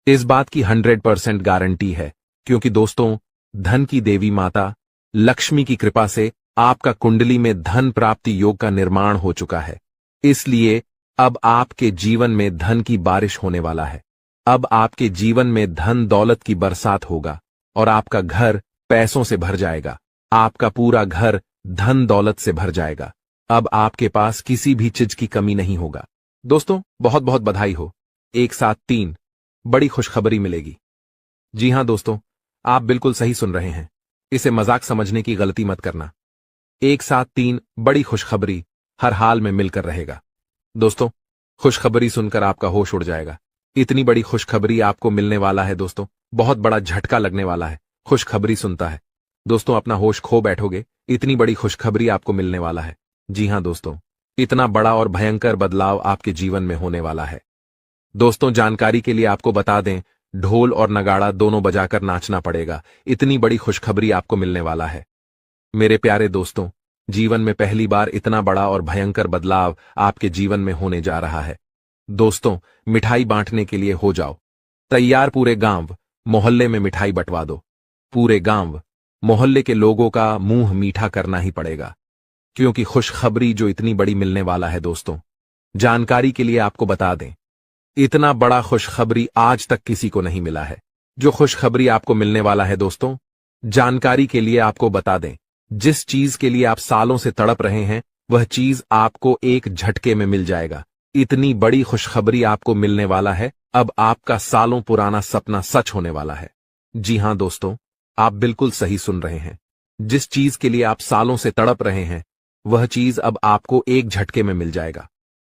इस बात की 100% गारंटी है, क्योंकि दोस्तों, धन की देवी माता लक्ष्मी की कृपा से आपका कुंडली में धन प्राप्ति योग का निर्माण हो चुका है। इसलिए अब आपके जीवन में धन की बारिश होने वाला है। अब आपके जीवन में धन दौलत की बरसात होगा और आपका घर पैसों से भर जाएगा। आपका पूरा घर धन दौलत से भर जाएगा। अब आपके पास किसी भी चीज की कमी नहीं होगा। दोस्तों, बहुत बहुत बधाई हो। एक साथ 3 बड़ी खुशखबरी मिलेगी। जी हां दोस्तों, आप बिल्कुल सही सुन रहे हैं। इसे मजाक समझने की गलती मत करना। एक साथ 3 बड़ी खुशखबरी हर हाल में मिलकर रहेगा। दोस्तों, खुशखबरी सुनकर आपका होश उड़ जाएगा। इतनी बड़ी खुशखबरी आपको मिलने वाला है दोस्तों, बहुत बड़ा झटका लगने वाला है। खुशखबरी सुनता है दोस्तों, अपना होश खो बैठोगे। इतनी बड़ी खुशखबरी आपको मिलने वाला है। जी हां दोस्तों, इतना बड़ा और भयंकर बदलाव आपके जीवन में होने वाला है। दोस्तों, जानकारी के लिए आपको बता दें, ढोल और नगाड़ा दोनों बजाकर नाचना पड़ेगा। इतनी बड़ी खुशखबरी आपको मिलने वाला है। मेरे प्यारे दोस्तों, जीवन में पहली बार इतना बड़ा और भयंकर बदलाव आपके जीवन में होने जा रहा है। दोस्तों, मिठाई बांटने के लिए हो जाओ तैयार। पूरे गांव मोहल्ले में मिठाई बंटवा दो। पूरे गांव मोहल्ले के लोगों का मुंह मीठा करना ही पड़ेगा, क्योंकि खुशखबरी जो इतनी बड़ी मिलने वाला है। दोस्तों, जानकारी के लिए आपको बता दें, इतना बड़ा खुशखबरी आज तक किसी को नहीं मिला है। जो खुशखबरी आपको मिलने वाला है दोस्तों, जानकारी के लिए आपको बता दें, जिस चीज के लिए आप सालों से तड़प रहे हैं, वह चीज आपको एक झटके में मिल जाएगा। इतनी बड़ी खुशखबरी आपको मिलने वाला है। अब आपका सालों पुराना सपना सच होने वाला है। जी हां दोस्तों, आप बिल्कुल सही सुन रहे हैं। जिस चीज के लिए आप सालों से तड़प रहे हैं, वह चीज अब आपको एक झटके में मिल जाएगा।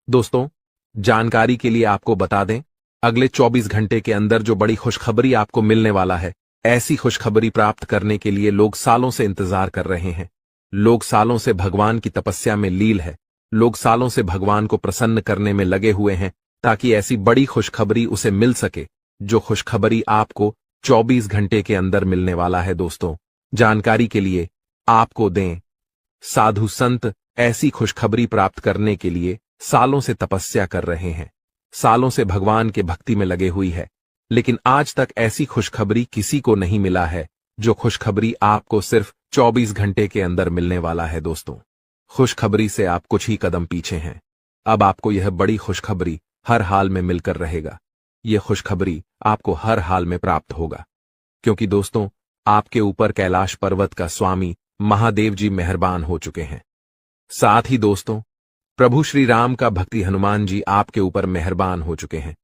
दोस्तों, जानकारी के लिए आपको बता दें, अगले 24 घंटे के अंदर जो बड़ी खुशखबरी आपको मिलने वाला है, ऐसी खुशखबरी प्राप्त करने के लिए लोग सालों से इंतजार कर रहे हैं। लोग सालों से भगवान की तपस्या में लील है। लोग सालों से भगवान को प्रसन्न करने में लगे हुए हैं, ताकि ऐसी बड़ी खुशखबरी उसे मिल सके, जो खुशखबरी आपको 24 घंटे के अंदर मिलने वाला है। दोस्तों, जानकारी के लिए आपको दें, साधु संत ऐसी खुशखबरी प्राप्त करने के लिए सालों से तपस्या कर रहे हैं, सालों से भगवान के भक्ति में लगे हुई है, लेकिन आज तक ऐसी खुशखबरी किसी को नहीं मिला है, जो खुशखबरी आपको सिर्फ 24 घंटे के अंदर मिलने वाला है। दोस्तों, खुशखबरी से आप कुछ ही कदम पीछे हैं। अब आपको यह बड़ी खुशखबरी हर हाल में मिलकर रहेगा। यह खुशखबरी आपको हर हाल में प्राप्त होगा, क्योंकि दोस्तों, आपके ऊपर कैलाश पर्वत का स्वामी महादेव जी मेहरबान हो चुके हैं। साथ ही दोस्तों, प्रभु श्री राम का भक्ति हनुमान जी आपके ऊपर मेहरबान हो चुके हैं।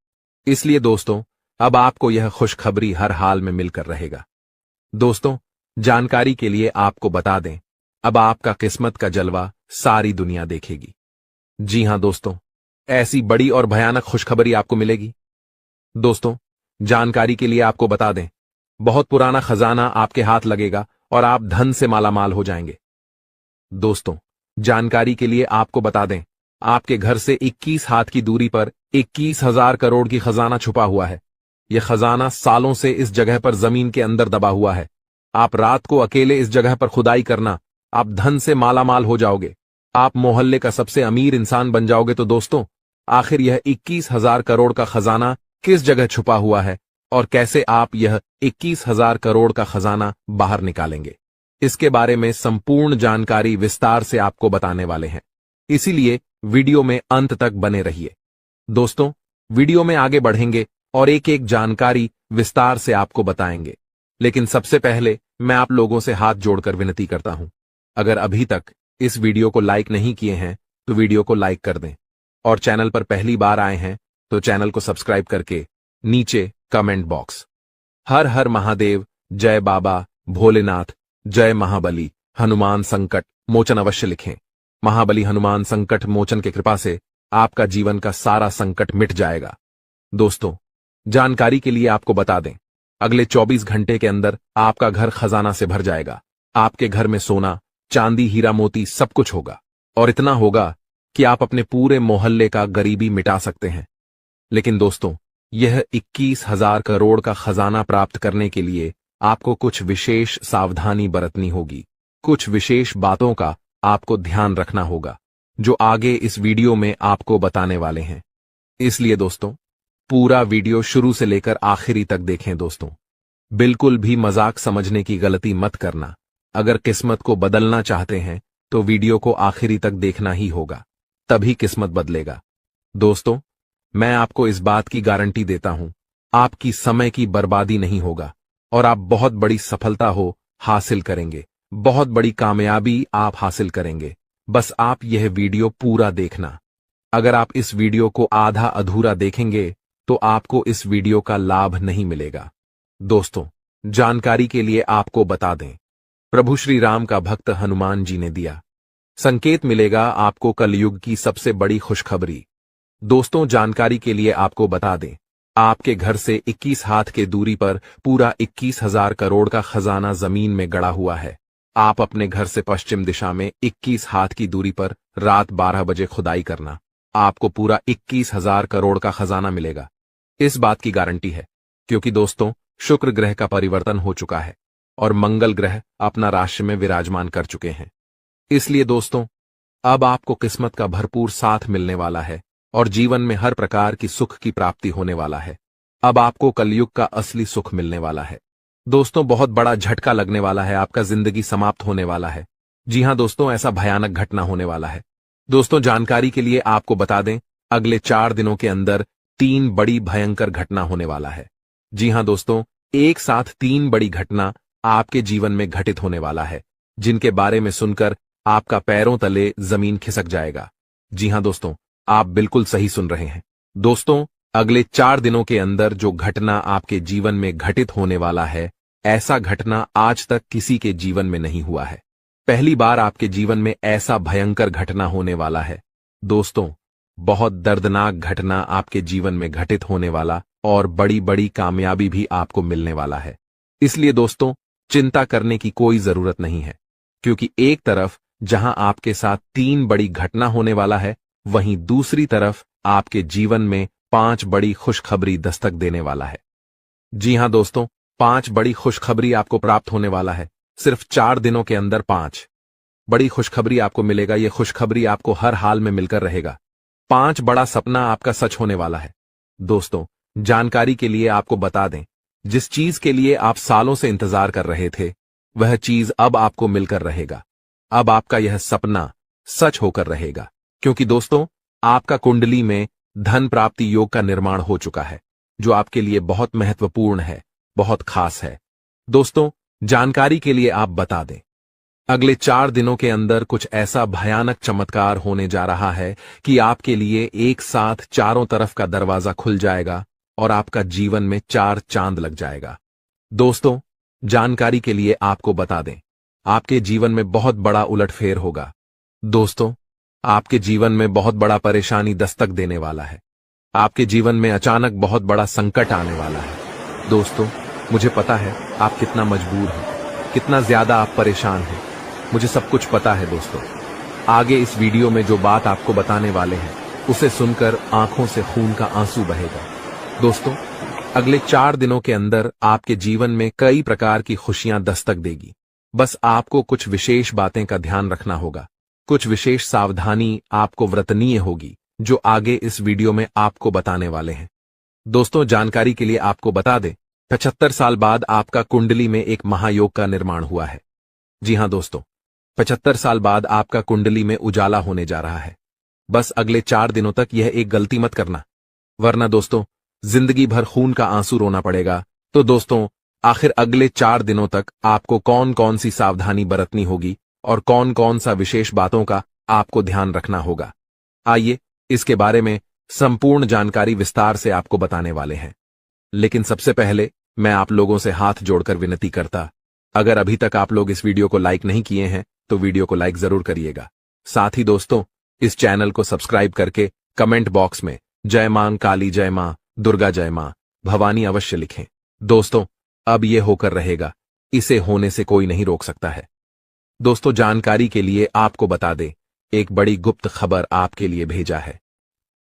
इसलिए दोस्तों, अब आपको यह खुशखबरी हर हाल में मिलकर रहेगा। दोस्तों, जानकारी के लिए आपको बता दें, अब आपका किस्मत का जलवा सारी दुनिया देखेगी। जी हां दोस्तों, ऐसी बड़ी और भयानक खुशखबरी आपको मिलेगी। दोस्तों, जानकारी के लिए आपको बता दें, बहुत पुराना खजाना आपके हाथ लगेगा और आप धन से मालामाल हो जाएंगे। दोस्तों, जानकारी के लिए आपको बता दें, आपके घर से 21 हाथ की दूरी पर 21,000 करोड़ की खजाना छुपा हुआ है। यह खजाना सालों से इस जगह पर जमीन के अंदर दबा हुआ है। आप रात को अकेले इस जगह पर खुदाई करना, आप धन से मालामाल हो जाओगे। आप मोहल्ले का सबसे अमीर इंसान बन जाओगे। तो दोस्तों, आखिर यह 21,000 करोड़ का खजाना किस जगह छुपा हुआ है और कैसे आप यह 21,000 करोड़ का खजाना बाहर निकालेंगे, इसके बारे में संपूर्ण जानकारी विस्तार से आपको बताने वाले हैं। इसीलिए वीडियो में अंत तक बने रहिए। दोस्तों, वीडियो में आगे बढ़ेंगे और एक एक जानकारी विस्तार से आपको बताएंगे, लेकिन सबसे पहले मैं आप लोगों से हाथ जोड़कर विनती करता हूं, अगर अभी तक इस वीडियो को लाइक नहीं किए हैं तो वीडियो को लाइक कर दें, और चैनल पर पहली बार आए हैं तो चैनल को सब्सक्राइब करके नीचे कमेंट बॉक्स हर हर महादेव, जय बाबा भोलेनाथ, जय महाबली हनुमान संकट मोचन अवश्य लिखें। महाबली हनुमान संकट मोचन की कृपा से आपका जीवन का सारा संकट मिट जाएगा। दोस्तों, जानकारी के लिए आपको बता दें, अगले 24 घंटे के अंदर आपका घर खजाना से भर जाएगा। आपके घर में सोना, चांदी, हीरा मोती सब कुछ होगा, और इतना होगा कि आप अपने पूरे मोहल्ले का गरीबी मिटा सकते हैं। लेकिन दोस्तों, यह 21,000 करोड़ का खजाना प्राप्त करने के लिए आपको कुछ विशेष सावधानी बरतनी होगी। कुछ विशेष बातों का आपको ध्यान रखना होगा, जो आगे इस वीडियो में आपको बताने वाले हैं। इसलिए दोस्तों, पूरा वीडियो शुरू से लेकर आखिरी तक देखें दोस्तों। बिल्कुल भी मजाक समझने की गलती मत करना। अगर किस्मत को बदलना चाहते हैं तो वीडियो को आखिरी तक देखना ही होगा, तभी किस्मत बदलेगा। दोस्तों, मैं आपको इस बात की गारंटी देता हूं, आपकी समय की बर्बादी नहीं होगा और आप बहुत बड़ी सफलता हासिल करेंगे, बहुत बड़ी कामयाबी आप हासिल करेंगे। बस आप यह वीडियो पूरा देखना। अगर आप इस वीडियो को आधा अधूरा देखेंगे तो आपको इस वीडियो का लाभ नहीं मिलेगा। दोस्तों, जानकारी के लिए आपको बता दें, प्रभु श्री राम का भक्त हनुमान जी ने दिया संकेत मिलेगा आपको कलयुग की सबसे बड़ी खुशखबरी। दोस्तों, जानकारी के लिए आपको बता दें, आपके घर से 21 हाथ के दूरी पर पूरा 21,000 करोड़ का खजाना जमीन में गड़ा हुआ है। आप अपने घर से पश्चिम दिशा में 21 हाथ की दूरी पर रात 12 बजे खुदाई करना, आपको पूरा 21,000 करोड़ का खजाना मिलेगा। इस बात की गारंटी है क्योंकि दोस्तों, शुक्र ग्रह का परिवर्तन हो चुका है और मंगल ग्रह अपना राशि में विराजमान कर चुके हैं। इसलिए दोस्तों, अब आपको किस्मत का भरपूर साथ मिलने वाला है और जीवन में हर प्रकार की सुख की प्राप्ति होने वाला है। अब आपको कलयुग का असली सुख मिलने वाला है। दोस्तों, बहुत बड़ा झटका लगने वाला है, आपका जिंदगी समाप्त होने वाला है। जी हां दोस्तों, ऐसा भयानक घटना होने वाला है। दोस्तों, जानकारी के लिए आपको बता दें, अगले 4 दिनों के अंदर 3 बड़ी भयंकर घटना होने वाला है। जी हां दोस्तों, एक साथ 3 बड़ी घटना आपके जीवन में घटित होने वाला है, जिनके बारे में सुनकर आपका पैरों तले जमीन खिसक जाएगा। जी हां दोस्तों, आप बिल्कुल सही सुन रहे हैं। दोस्तों, अगले 4 दिनों के अंदर जो घटना आपके जीवन में घटित होने वाला है, ऐसा घटना आज तक किसी के जीवन में नहीं हुआ है। पहली बार आपके जीवन में ऐसा भयंकर घटना होने वाला है। दोस्तों, बहुत दर्दनाक घटना आपके जीवन में घटित होने वाला और बड़ी बड़ी कामयाबी भी आपको मिलने वाला है। इसलिए दोस्तों, चिंता करने की कोई जरूरत नहीं है, क्योंकि एक तरफ जहां आपके साथ 3 बड़ी घटना होने वाला है, वहीं दूसरी तरफ आपके जीवन में 5 बड़ी खुशखबरी दस्तक देने वाला है। जी हां दोस्तों, 5 बड़ी खुशखबरी आपको प्राप्त होने वाला है। सिर्फ 4 दिनों के अंदर 5 बड़ी खुशखबरी आपको मिलेगा। यह खुशखबरी आपको हर हाल में मिलकर रहेगा। 5 बड़ा सपना आपका सच होने वाला है। दोस्तों, जानकारी के लिए आपको बता दें, जिस चीज के लिए आप सालों से इंतजार कर रहे थे, वह चीज अब आपको मिलकर रहेगा। अब आपका यह सपना सच होकर रहेगा, क्योंकि दोस्तों, आपका कुंडली में धन प्राप्ति योग का निर्माण हो चुका है, जो आपके लिए बहुत महत्वपूर्ण है, बहुत खास है। दोस्तों, जानकारी के लिए आप बता दें, अगले 4 दिनों के अंदर कुछ ऐसा भयानक चमत्कार होने जा रहा है कि आपके लिए एक साथ चारों तरफ का दरवाजा खुल जाएगा और आपका जीवन में 4 चांद लग जाएगा। दोस्तों, जानकारी के लिए आपको बता दें, आपके जीवन में बहुत बड़ा उलटफेर होगा। दोस्तों, आपके जीवन में बहुत बड़ा परेशानी दस्तक देने वाला है। आपके जीवन में अचानक बहुत बड़ा संकट आने वाला है। दोस्तों, मुझे पता है आप कितना मजबूर हैं, कितना ज्यादा आप परेशान हैं। मुझे सब कुछ पता है। दोस्तों, आगे इस वीडियो में जो बात आपको बताने वाले हैं, उसे सुनकर आंखों से खून का आंसू बहेगा। दोस्तों, अगले 4 दिनों के अंदर आपके जीवन में कई प्रकार की खुशियां दस्तक देगी। बस आपको कुछ विशेष बातें का ध्यान रखना होगा, कुछ विशेष सावधानी आपको व्रतनीय होगी, जो आगे इस वीडियो में आपको बताने वाले हैं। दोस्तों, जानकारी के लिए आपको बता दें, 75 साल बाद आपका कुंडली में एक महायोग का निर्माण हुआ है। जी हां दोस्तों, 75 साल बाद आपका कुंडली में उजाला होने जा रहा है। बस अगले 4 दिनों तक यह एक गलती मत करना, वरना दोस्तों जिंदगी भर खून का आंसू रोना पड़ेगा। तो दोस्तों, आखिर अगले 4 दिनों तक आपको कौन कौन सी सावधानी बरतनी होगी और कौन कौन सा विशेष बातों का आपको ध्यान रखना होगा, आइए इसके बारे में संपूर्ण जानकारी विस्तार से आपको बताने वाले हैं। लेकिन सबसे पहले मैं आप लोगों से हाथ जोड़कर विनती करता, अगर अभी तक आप लोग इस वीडियो को लाइक नहीं किए हैं तो वीडियो को लाइक जरूर करिएगा। साथ ही दोस्तों, इस चैनल को सब्सक्राइब करके कमेंट बॉक्स में जय मां काली, जय मां दुर्गा, जय मां भवानी अवश्य लिखें। दोस्तों, अब यह होकर रहेगा, इसे होने से कोई नहीं रोक सकता है। दोस्तों, जानकारी के लिए आपको बता दें, एक बड़ी गुप्त खबर आपके लिए भेजा है।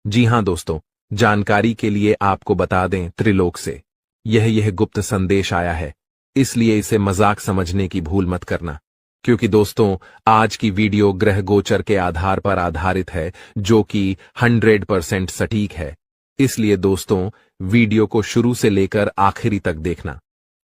जी हां दोस्तों, जानकारी के लिए आपको बता दें, त्रिलोक से यह गुप्त संदेश आया है इसलिए इसे मजाक समझने की भूल मत करना, क्योंकि दोस्तों आज की वीडियो ग्रह गोचर के आधार पर आधारित है, जो कि 100% सटीक है। इसलिए दोस्तों वीडियो को शुरू से लेकर आखिरी तक देखना।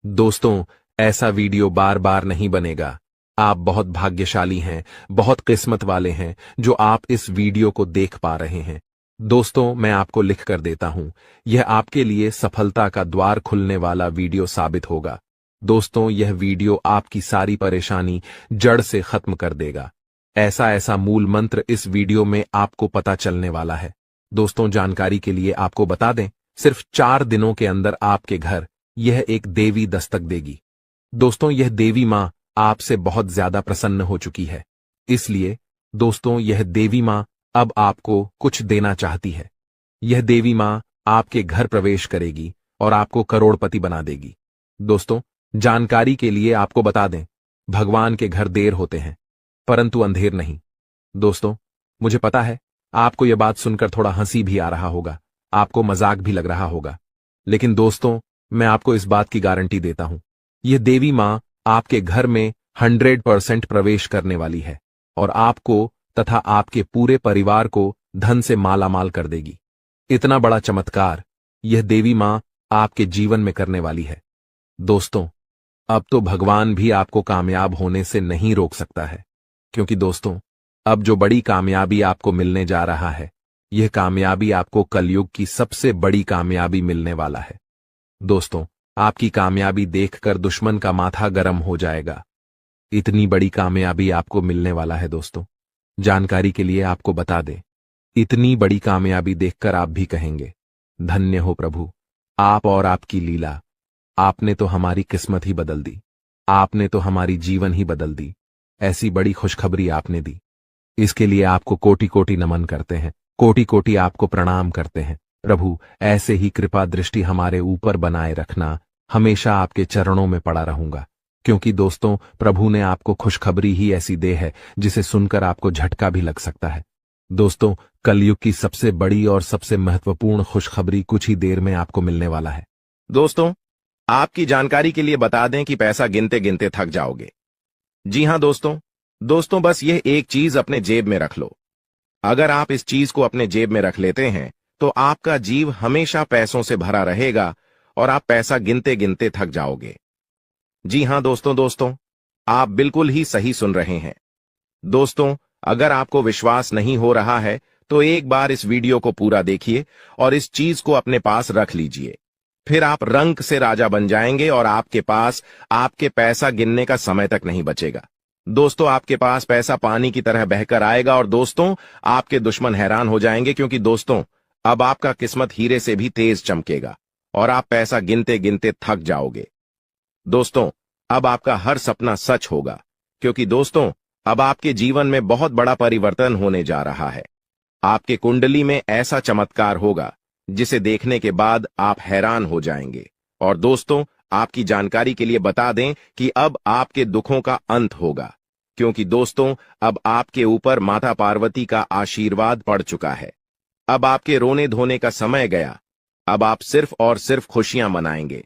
दोस्तों ऐसा वीडियो बार बार नहीं बनेगा। आप बहुत भाग्यशाली हैं, बहुत किस्मत वाले हैं जो आप इस वीडियो को देख पा रहे हैं। दोस्तों मैं आपको लिख कर देता हूं, यह आपके लिए सफलता का द्वार खुलने वाला वीडियो साबित होगा। दोस्तों यह वीडियो आपकी सारी परेशानी जड़ से खत्म कर देगा। ऐसा मूल मंत्र इस वीडियो में आपको पता चलने वाला है। दोस्तों जानकारी के लिए आपको बता दें, सिर्फ 4 दिनों के अंदर आपके घर यह एक देवी दस्तक देगी। दोस्तों यह देवी मां आपसे बहुत ज्यादा प्रसन्न हो चुकी है, इसलिए दोस्तों यह देवी मां अब आपको कुछ देना चाहती है। यह देवी मां आपके घर प्रवेश करेगी और आपको करोड़पति बना देगी। दोस्तों जानकारी के लिए आपको बता दें, भगवान के घर देर होते हैं परंतु अंधेर नहीं। दोस्तों मुझे पता है आपको यह बात सुनकर थोड़ा हंसी भी आ रहा होगा, आपको मजाक भी लग रहा होगा, लेकिन दोस्तों मैं आपको इस बात की गारंटी देता हूं, यह देवी मां आपके घर में 100% प्रवेश करने वाली है और आपको तथा आपके पूरे परिवार को धन से मालामाल कर देगी। इतना बड़ा चमत्कार यह देवी मां आपके जीवन में करने वाली है। दोस्तों अब तो भगवान भी आपको कामयाब होने से नहीं रोक सकता है, क्योंकि दोस्तों अब जो बड़ी कामयाबी आपको मिलने जा रहा है, यह कामयाबी आपको कलयुग की सबसे बड़ी कामयाबी मिलने वाला है। दोस्तों आपकी कामयाबी देखकर दुश्मन का माथा गर्म हो जाएगा। इतनी बड़ी कामयाबी आपको मिलने वाला है। दोस्तों जानकारी के लिए आपको बता दें, इतनी बड़ी कामयाबी देखकर आप भी कहेंगे, धन्य हो प्रभु, आप और आपकी लीला, आपने तो हमारी किस्मत ही बदल दी, आपने तो हमारी जीवन ही बदल दी। ऐसी बड़ी खुशखबरी आपने दी, इसके लिए आपको कोटि कोटि नमन करते हैं, कोटि कोटि आपको प्रणाम करते हैं। प्रभु ऐसे ही कृपा दृष्टि हमारे ऊपर बनाए रखना, हमेशा आपके चरणों में पड़ा रहूंगा, क्योंकि दोस्तों प्रभु ने आपको खुशखबरी ही ऐसी दे है जिसे सुनकर आपको झटका भी लग सकता है। दोस्तों कलयुग की सबसे बड़ी और सबसे महत्वपूर्ण खुशखबरी कुछ ही देर में आपको मिलने वाला है। दोस्तों आपकी जानकारी के लिए बता दें कि पैसा गिनते गिनते थक जाओगे। जी हां दोस्तों बस यह एक चीज अपने जेब में रख लो। अगर आप इस चीज को अपने जेब में रख लेते हैं तो आपका जीव हमेशा पैसों से भरा रहेगा और आप पैसा गिनते गिनते थक जाओगे। जी हां दोस्तों आप बिल्कुल ही सही सुन रहे हैं। दोस्तों अगर आपको विश्वास नहीं हो रहा है तो एक बार इस वीडियो को पूरा देखिए और इस चीज को अपने पास रख लीजिए, फिर आप रंक से राजा बन जाएंगे और आपके पास आपके पैसा गिनने का समय तक नहीं बचेगा। दोस्तों आपके पास पैसा पानी की तरह बहकर आएगा और दोस्तों आपके दुश्मन हैरान हो जाएंगे, क्योंकि दोस्तों अब आपका किस्मत हीरे से भी तेज चमकेगा और आप पैसा गिनते गिनते थक जाओगे। दोस्तों अब आपका हर सपना सच होगा, क्योंकि दोस्तों अब आपके जीवन में बहुत बड़ा परिवर्तन होने जा रहा है। आपके कुंडली में ऐसा चमत्कार होगा जिसे देखने के बाद आप हैरान हो जाएंगे। और दोस्तों आपकी जानकारी के लिए बता दें कि अब आपके दुखों का अंत होगा, क्योंकि दोस्तों अब आपके ऊपर माता पार्वती का आशीर्वाद पड़ चुका है। अब आपके रोने धोने का समय गया, अब आप सिर्फ और सिर्फ खुशियां मनाएंगे।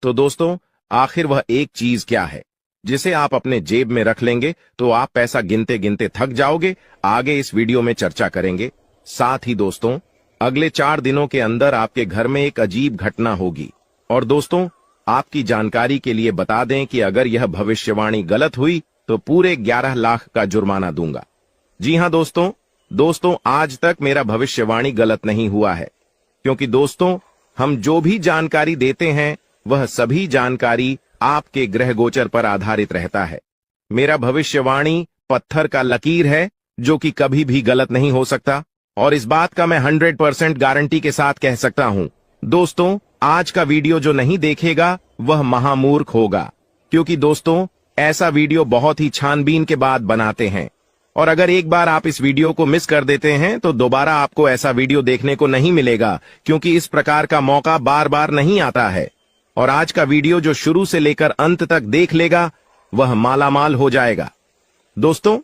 तो दोस्तों आखिर वह एक चीज क्या है जिसे आप अपने जेब में रख लेंगे तो आप पैसा गिनते गिनते थक जाओगे, आगे इस वीडियो में चर्चा करेंगे। साथ ही दोस्तों अगले 4 दिनों के अंदर आपके घर में एक अजीब घटना होगी। और दोस्तों आपकी जानकारी के लिए बता दें कि अगर यह भविष्यवाणी गलत हुई तो पूरे 11 लाख का जुर्माना दूंगा। जी हां दोस्तों आज तक मेरा भविष्यवाणी गलत नहीं हुआ है, क्योंकि दोस्तों हम जो भी जानकारी देते हैं वह सभी जानकारी आपके ग्रह गोचर पर आधारित रहता है। मेरा भविष्यवाणी पत्थर का लकीर है जो कि कभी भी गलत नहीं हो सकता, और इस बात का मैं 100% गारंटी के साथ कह सकता हूं। दोस्तों आज का वीडियो जो नहीं देखेगा वह महामूर्ख होगा, क्योंकि दोस्तों ऐसा वीडियो बहुत ही छानबीन के बाद बनाते हैं, और अगर एक बार आप इस वीडियो को मिस कर देते हैं तो दोबारा आपको ऐसा वीडियो देखने को नहीं मिलेगा, क्योंकि इस प्रकार का मौका बार बार नहीं आता है। और आज का वीडियो जो शुरू से लेकर अंत तक देख लेगा वह मालामाल हो जाएगा। दोस्तों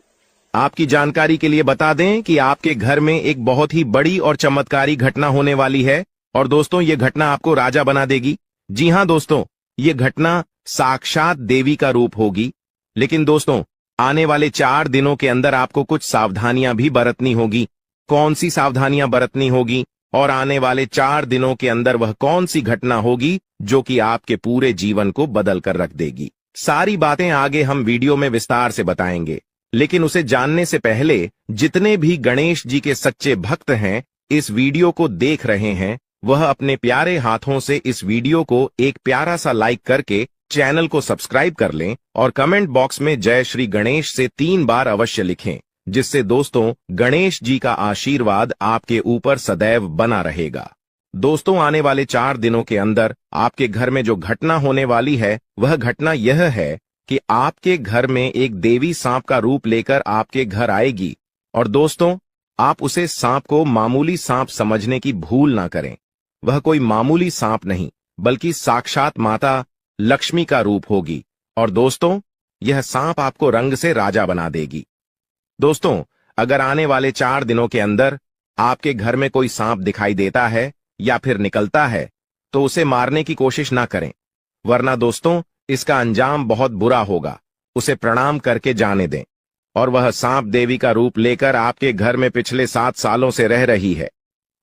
आपकी जानकारी के लिए बता दें कि आपके घर में एक बहुत ही बड़ी और चमत्कारी घटना होने वाली है, और दोस्तों ये घटना आपको राजा बना देगी। जी हां दोस्तों, ये घटना साक्षात देवी का रूप होगी। लेकिन दोस्तों, आने वाले 4 दिनों के अंदर आपको कुछ सावधानियां भी बरतनी होगी। कौन सी सावधानियां बरतनी होगी और आने वाले 4 दिनों के अंदर वह कौन सी घटना होगी जो कि आपके पूरे जीवन को बदल कर रख देगी? सारी बातें आगे हम वीडियो में विस्तार से बताएंगे, लेकिन उसे जानने से पहले जितने भी गणेश जी के सच्चे भक्त हैं, इस वीडियो को देख रहे हैं, वह अपने प्यारे हाथों से इस वीडियो को एक प्यारा सा लाइक करके चैनल को सब्सक्राइब कर लें और कमेंट बॉक्स में जय श्री गणेश से 3 बार अवश्य लिखें, जिससे दोस्तों गणेश जी का आशीर्वाद आपके ऊपर सदैव बना रहेगा। दोस्तों, आने वाले 4 दिनों के अंदर आपके घर में जो घटना होने वाली है, वह घटना यह है कि आपके घर में एक देवी सांप का रूप लेकर आपके घर आएगी। और दोस्तों, आप उसे सांप को मामूली सांप समझने की भूल ना करें। वह कोई मामूली सांप नहीं, बल्कि साक्षात माता लक्ष्मी का रूप होगी। और दोस्तों, यह सांप आपको रंग से राजा बना देगी। दोस्तों, अगर आने वाले 4 दिनों के अंदर आपके घर में कोई सांप दिखाई देता है या फिर निकलता है, तो उसे मारने की कोशिश ना करें, वरना दोस्तों इसका अंजाम बहुत बुरा होगा। उसे प्रणाम करके जाने दें। और वह सांप देवी का रूप लेकर आपके घर में पिछले 7 सालों से रह रही है,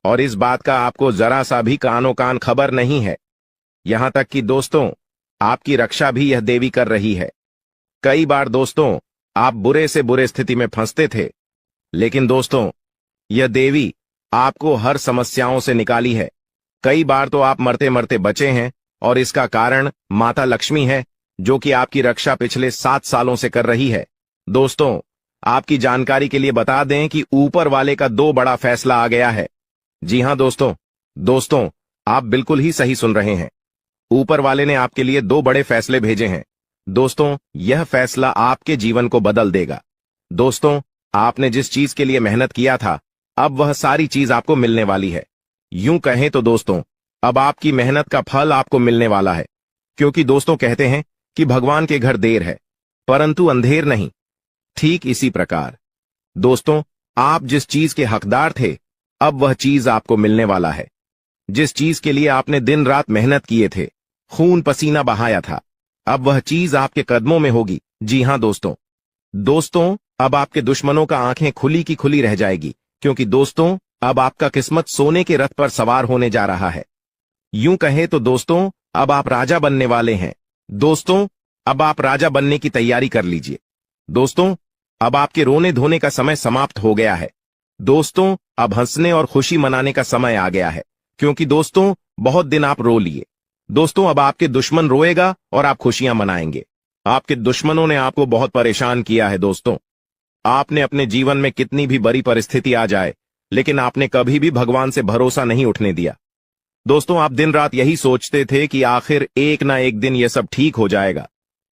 और इस बात का आपको जरा सा भी कानो कान खबर नहीं है। यहां तक कि दोस्तों, आपकी रक्षा भी यह देवी कर रही है। कई बार दोस्तों, आप बुरे से बुरे स्थिति में फंसते थे, लेकिन दोस्तों यह देवी आपको हर समस्याओं से निकाली है। कई बार तो आप मरते मरते बचे हैं, और इसका कारण माता लक्ष्मी है, जो कि आपकी रक्षा पिछले 7 सालों से कर रही है। दोस्तों, आपकी जानकारी के लिए बता दें कि ऊपर वाले का 2 बड़ा फैसला आ गया है। जी हां दोस्तों, आप बिल्कुल ही सही सुन रहे हैं। ऊपर वाले ने आपके लिए 2 बड़े फैसले भेजे हैं। दोस्तों, यह फैसला आपके जीवन को बदल देगा। दोस्तों, आपने जिस चीज के लिए मेहनत किया था, अब वह सारी चीज आपको मिलने वाली है। यूं कहें तो दोस्तों, अब आपकी मेहनत का फल आपको मिलने वाला है। क्योंकि दोस्तों कहते हैं कि भगवान के घर देर है, परंतु अंधेर नहीं। ठीक इसी प्रकार दोस्तों, आप जिस चीज के हकदार थे, अब वह चीज आपको मिलने वाला है। जिस चीज के लिए आपने दिन रात मेहनत किए थे, खून पसीना बहाया था, अब वह चीज आपके कदमों में होगी। जी हां दोस्तों, अब आपके दुश्मनों का आंखें खुली की खुली रह जाएगी, क्योंकि दोस्तों अब आपका किस्मत सोने के रथ पर सवार होने जा रहा है। यूं कहें तो दोस्तों, अब आप राजा बनने वाले हैं। दोस्तों, अब आप राजा बनने की तैयारी कर लीजिए। दोस्तों, अब आपके रोने धोने का समय समाप्त हो गया है। दोस्तों, अब हंसने और खुशी मनाने का समय आ गया है, क्योंकि दोस्तों बहुत दिन आप रो लिए। दोस्तों, अब आपके दुश्मन रोएगा और आप खुशियां मनाएंगे। आपके दुश्मनों ने आपको बहुत परेशान किया है। दोस्तों, आपने अपने जीवन में कितनी भी बड़ी परिस्थिति आ जाए, लेकिन आपने कभी भी भगवान से भरोसा नहीं उठने दिया। दोस्तों, आप दिन रात यही सोचते थे कि आखिर एक ना एक दिन यह सब ठीक हो जाएगा।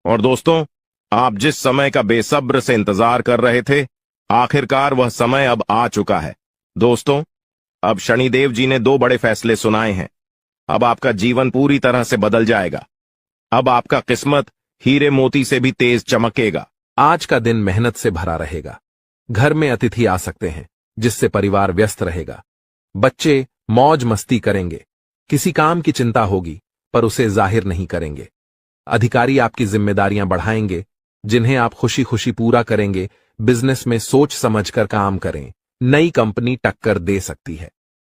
और दोस्तों, आप जिस समय का बेसब्र से इंतजार कर रहे थे, आखिरकार वह समय अब आ चुका है। दोस्तों, अब शनिदेव जी ने 2 बड़े फैसले सुनाए हैं। अब आपका जीवन पूरी तरह से बदल जाएगा। अब आपका किस्मत हीरे मोती से भी तेज चमकेगा। आज का दिन मेहनत से भरा रहेगा। घर में अतिथि आ सकते हैं, जिससे परिवार व्यस्त रहेगा। बच्चे मौज मस्ती करेंगे। किसी काम की चिंता होगी, पर उसे जाहिर नहीं करेंगे। अधिकारी आपकी जिम्मेदारियां बढ़ाएंगे, जिन्हें आप खुशी खुशी पूरा करेंगे। बिजनेस में सोच समझकर काम करें। नई कंपनी टक्कर दे सकती है।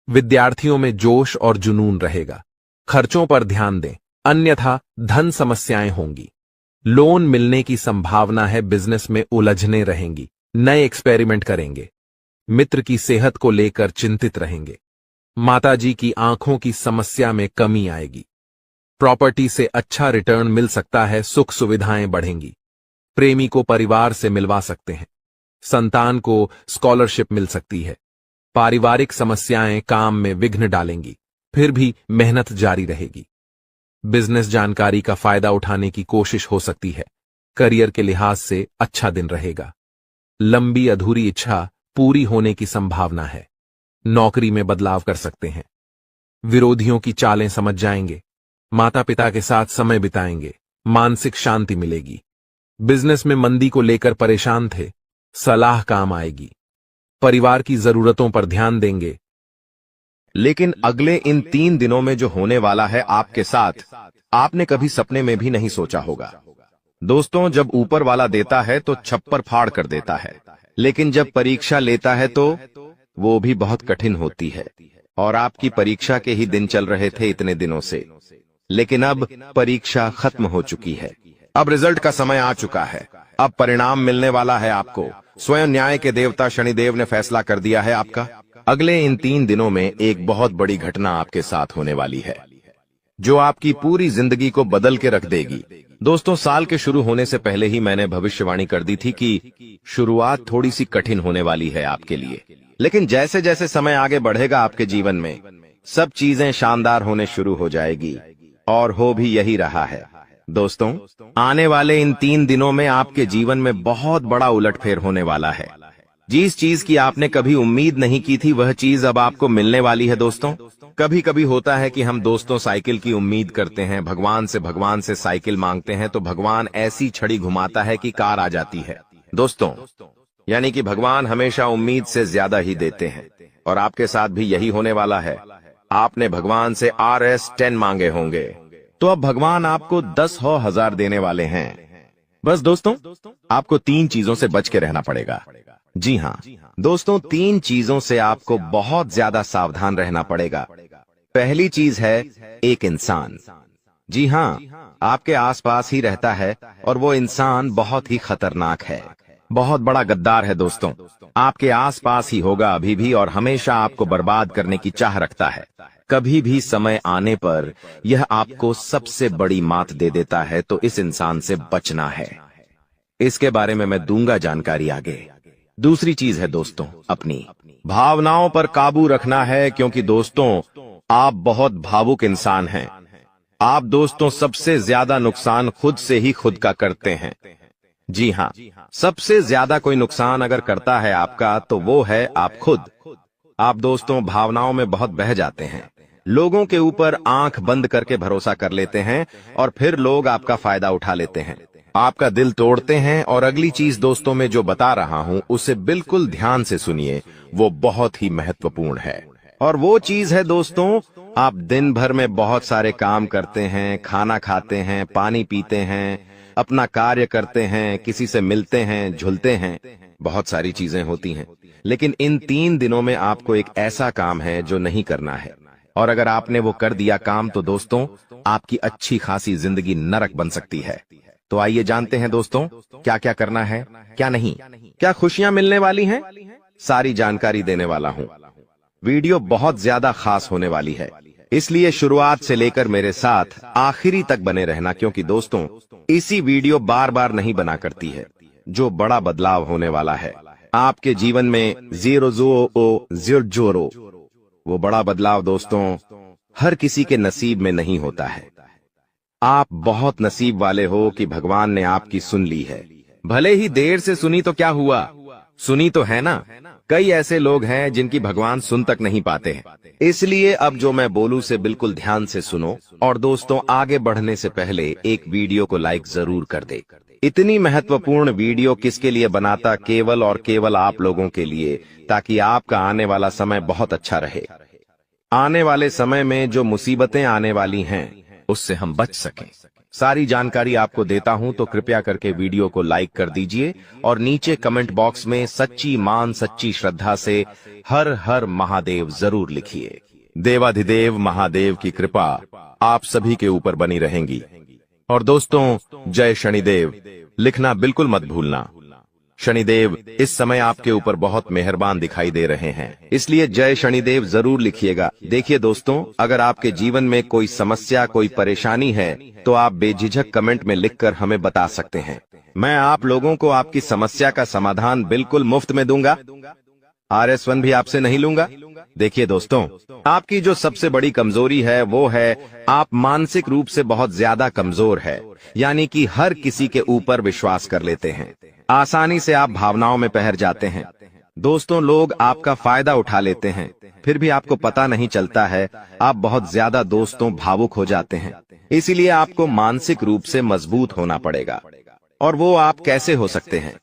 विद्यार्थियों में जोश और जुनून रहेगा। खर्चों पर ध्यान दें, अन्यथा धन समस्याएं होंगी। लोन मिलने की संभावना है। बिजनेस में उलझने रहेंगी। नए एक्सपेरिमेंट करेंगे। मित्र की सेहत को लेकर चिंतित रहेंगे। माताजी की आंखों की समस्या में कमी आएगी। प्रॉपर्टी से अच्छा रिटर्न मिल सकता है। सुख सुविधाएं बढ़ेंगी। प्रेमी को परिवार से मिलवा सकते हैं। संतान को स्कॉलरशिप मिल सकती है। पारिवारिक समस्याएं काम में विघ्न डालेंगी, फिर भी मेहनत जारी रहेगी। बिजनेस जानकारी का फायदा उठाने की कोशिश हो सकती है। करियर के लिहाज से अच्छा दिन रहेगा। लंबी अधूरी इच्छा पूरी होने की संभावना है। नौकरी में बदलाव कर सकते हैं। विरोधियों की चालें समझ जाएंगे। माता पिता के साथ समय बिताएंगे। मानसिक शांति मिलेगी। बिजनेस में मंदी को लेकर परेशान थे, सलाह काम आएगी। परिवार की जरूरतों पर ध्यान देंगे। लेकिन अगले इन 3 दिनों में जो होने वाला है आपके साथ, आपने कभी सपने में भी नहीं सोचा होगा। दोस्तों, जब ऊपर वाला देता है तो छप्पर फाड़ कर देता है, लेकिन जब परीक्षा लेता है तो वो भी बहुत कठिन होती है। और आपकी परीक्षा के ही दिन चल रहे थे इतने दिनों से, लेकिन अब परीक्षा खत्म हो चुकी है। अब रिजल्ट का समय आ चुका है। अब परिणाम मिलने वाला है आपको। स्वयं न्याय के देवता शनिदेव ने फैसला कर दिया है आपका। अगले इन 3 दिनों में एक बहुत बड़ी घटना आपके साथ होने वाली है, जो आपकी पूरी जिंदगी को बदल के रख देगी। दोस्तों, साल के शुरू होने से पहले ही मैंने भविष्यवाणी कर दी थी कि शुरुआत थोड़ी सी कठिन होने वाली है आपके लिए, लेकिन जैसे जैसे समय आगे बढ़ेगा आपके जीवन में सब चीजें शानदार होने शुरू हो जाएगी, और हो भी यही रहा है। दोस्तों, आने वाले इन 3 दिनों में आपके जीवन में बहुत बड़ा उलटफेर होने वाला है। जिस चीज की आपने कभी उम्मीद नहीं की थी वह चीज अब आपको मिलने वाली है। दोस्तों, कभी कभी होता है कि हम दोस्तों साइकिल की उम्मीद करते हैं, भगवान से साइकिल मांगते हैं तो भगवान ऐसी छड़ी घुमाता है कि कार आ जाती है। दोस्तों, यानी कि भगवान हमेशा उम्मीद से ज्यादा ही देते हैं, और आपके साथ भी यही होने वाला है। आपने भगवान से RS10 मांगे होंगे, तो अब भगवान आपको 10,000 देने वाले हैं। बस दोस्तों, आपको 3 चीजों से बच के रहना पड़ेगा। जी हाँ दोस्तों, 3 चीजों से आपको बहुत ज्यादा सावधान रहना पड़ेगा। पहली चीज है एक इंसान। जी हाँ, आपके आसपास ही रहता है और वो इंसान बहुत ही खतरनाक है, बहुत बड़ा गद्दार है। दोस्तों, आपके आसपास ही होगा अभी भी और हमेशा आपको बर्बाद करने की चाह रखता है। कभी भी समय आने पर यह आपको सबसे बड़ी मात दे देता है, तो इस इंसान से बचना है। इसके बारे में मैं दूंगा जानकारी आगे। दूसरी चीज है दोस्तों, अपनी भावनाओं पर काबू रखना है, क्योंकि दोस्तों आप बहुत भावुक इंसान हैं। आप दोस्तों सबसे ज्यादा नुकसान खुद से ही खुद का करते हैं। जी हाँ, सबसे ज्यादा कोई नुकसान अगर करता है आपका तो वो है आप खुद। आप दोस्तों भावनाओं में बहुत बह जाते हैं, लोगों के ऊपर आंख बंद करके भरोसा कर लेते हैं और फिर लोग आपका फायदा उठा लेते हैं, आपका दिल तोड़ते हैं। और अगली चीज दोस्तों मैं जो बता रहा हूं उसे बिल्कुल ध्यान से सुनिए, वो बहुत ही महत्वपूर्ण है। और वो चीज है दोस्तों, आप दिन भर में बहुत सारे काम करते हैं, खाना खाते हैं, पानी पीते हैं, अपना कार्य करते हैं, किसी से मिलते हैं, झुलते हैं, बहुत सारी चीजें होती हैं, लेकिन इन 3 दिनों में आपको एक ऐसा काम है जो नहीं करना है। और अगर आपने वो कर दिया काम तो दोस्तों आपकी अच्छी खासी जिंदगी नरक बन सकती है। तो आइए जानते हैं दोस्तों क्या क्या करना है, क्या नहीं, क्या खुशियां मिलने वाली हैं, सारी जानकारी देने वाला हूं। वीडियो बहुत ज्यादा खास होने वाली है, इसलिए शुरुआत से लेकर मेरे साथ आखिरी तक बने रहना, क्योंकि दोस्तों इसी वीडियो बार बार नहीं बना करती है। जो बड़ा बदलाव होने वाला है आपके जीवन में, 0 वो बड़ा बदलाव दोस्तों हर किसी के नसीब में नहीं होता है। आप बहुत नसीब वाले हो कि भगवान ने आपकी सुन ली है। भले ही देर से सुनी तो क्या हुआ, सुनी तो है ना। कई ऐसे लोग हैं जिनकी भगवान सुन तक नहीं पाते हैं। इसलिए अब जो मैं बोलूं से बिल्कुल ध्यान से सुनो। और दोस्तों आगे बढ़ने से पहले एक वीडियो को लाइक जरूर कर दे। इतनी महत्वपूर्ण वीडियो किसके लिए बनाता, केवल और केवल आप लोगों के लिए, ताकि आपका आने वाला समय बहुत अच्छा रहे। आने वाले समय में जो मुसीबतें आने वाली हैं उससे हम बच सकें। सारी जानकारी आपको देता हूं, तो कृपया करके वीडियो को लाइक कर दीजिए और नीचे कमेंट बॉक्स में सच्ची मान सच्ची श्रद्धा से हर हर महादेव जरूर लिखिए। देवाधिदेव महादेव की कृपा आप सभी के ऊपर बनी रहेंगी। और दोस्तों जय शनिदेव लिखना बिल्कुल मत भूलना। शनिदेव इस समय आपके ऊपर बहुत मेहरबान दिखाई दे रहे हैं, इसलिए जय शनिदेव जरूर लिखिएगा। देखिए दोस्तों, अगर आपके जीवन में कोई समस्या, कोई परेशानी है तो आप बेझिझक कमेंट में लिखकर हमें बता सकते हैं। मैं आप लोगों को आपकी समस्या का समाधान बिल्कुल मुफ्त में दूंगा। RS1 भी आपसे नहीं लूंगा। देखिए दोस्तों, आपकी जो सबसे बड़ी कमजोरी है वो है आप मानसिक रूप से बहुत ज्यादा कमजोर है, यानी कि हर किसी के ऊपर विश्वास कर लेते हैं, आसानी से आप भावनाओं में बह जाते हैं। दोस्तों लोग आपका फायदा उठा लेते हैं, फिर भी आपको पता नहीं चलता है। आप बहुत ज्यादा दोस्तों भावुक हो जाते हैं, इसीलिए आपको मानसिक रूप से मजबूत होना पड़ेगा। और वो आप कैसे हो सकते हैं,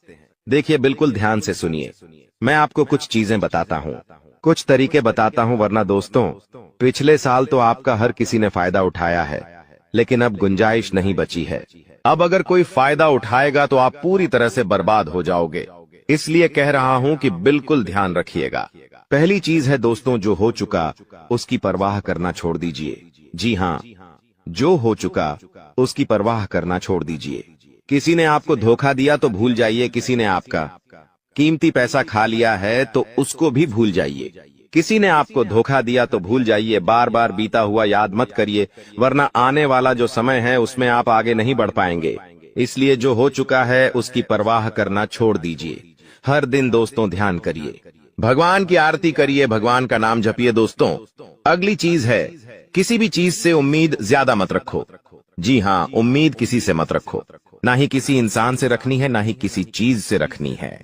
देखिए बिल्कुल ध्यान से सुनिए। मैं आपको कुछ चीजें बताता हूँ, कुछ तरीके बताता हूं, वरना दोस्तों पिछले साल तो आपका हर किसी ने फायदा उठाया है, लेकिन अब गुंजाइश नहीं बची है। अब अगर कोई फायदा उठाएगा तो आप पूरी तरह से बर्बाद हो जाओगे। इसलिए कह रहा हूं कि बिल्कुल ध्यान रखिएगा। पहली चीज है दोस्तों, जो हो चुका उसकी परवाह करना छोड़ दीजिए। जी हाँ, जो हो चुका उसकी परवाह करना छोड़ दीजिए। किसी ने आपको धोखा दिया तो भूल जाइए, किसी ने आपका कीमती पैसा खा लिया है तो उसको भी भूल जाइए। किसी ने आपको धोखा दिया तो भूल जाइए, बार बार बीता हुआ याद मत करिए, वरना आने वाला जो समय है उसमें आप आगे नहीं बढ़ पाएंगे। इसलिए जो हो चुका है उसकी परवाह करना छोड़ दीजिए। हर दिन दोस्तों ध्यान करिए, भगवान की आरती करिए, भगवान का नाम जपिए। दोस्तों अगली चीज है, किसी भी चीज से उम्मीद ज्यादा मत रखो। जी हाँ, उम्मीद किसी से मत रखो। ना ही किसी इंसान से रखनी है, ना ही किसी चीज से रखनी है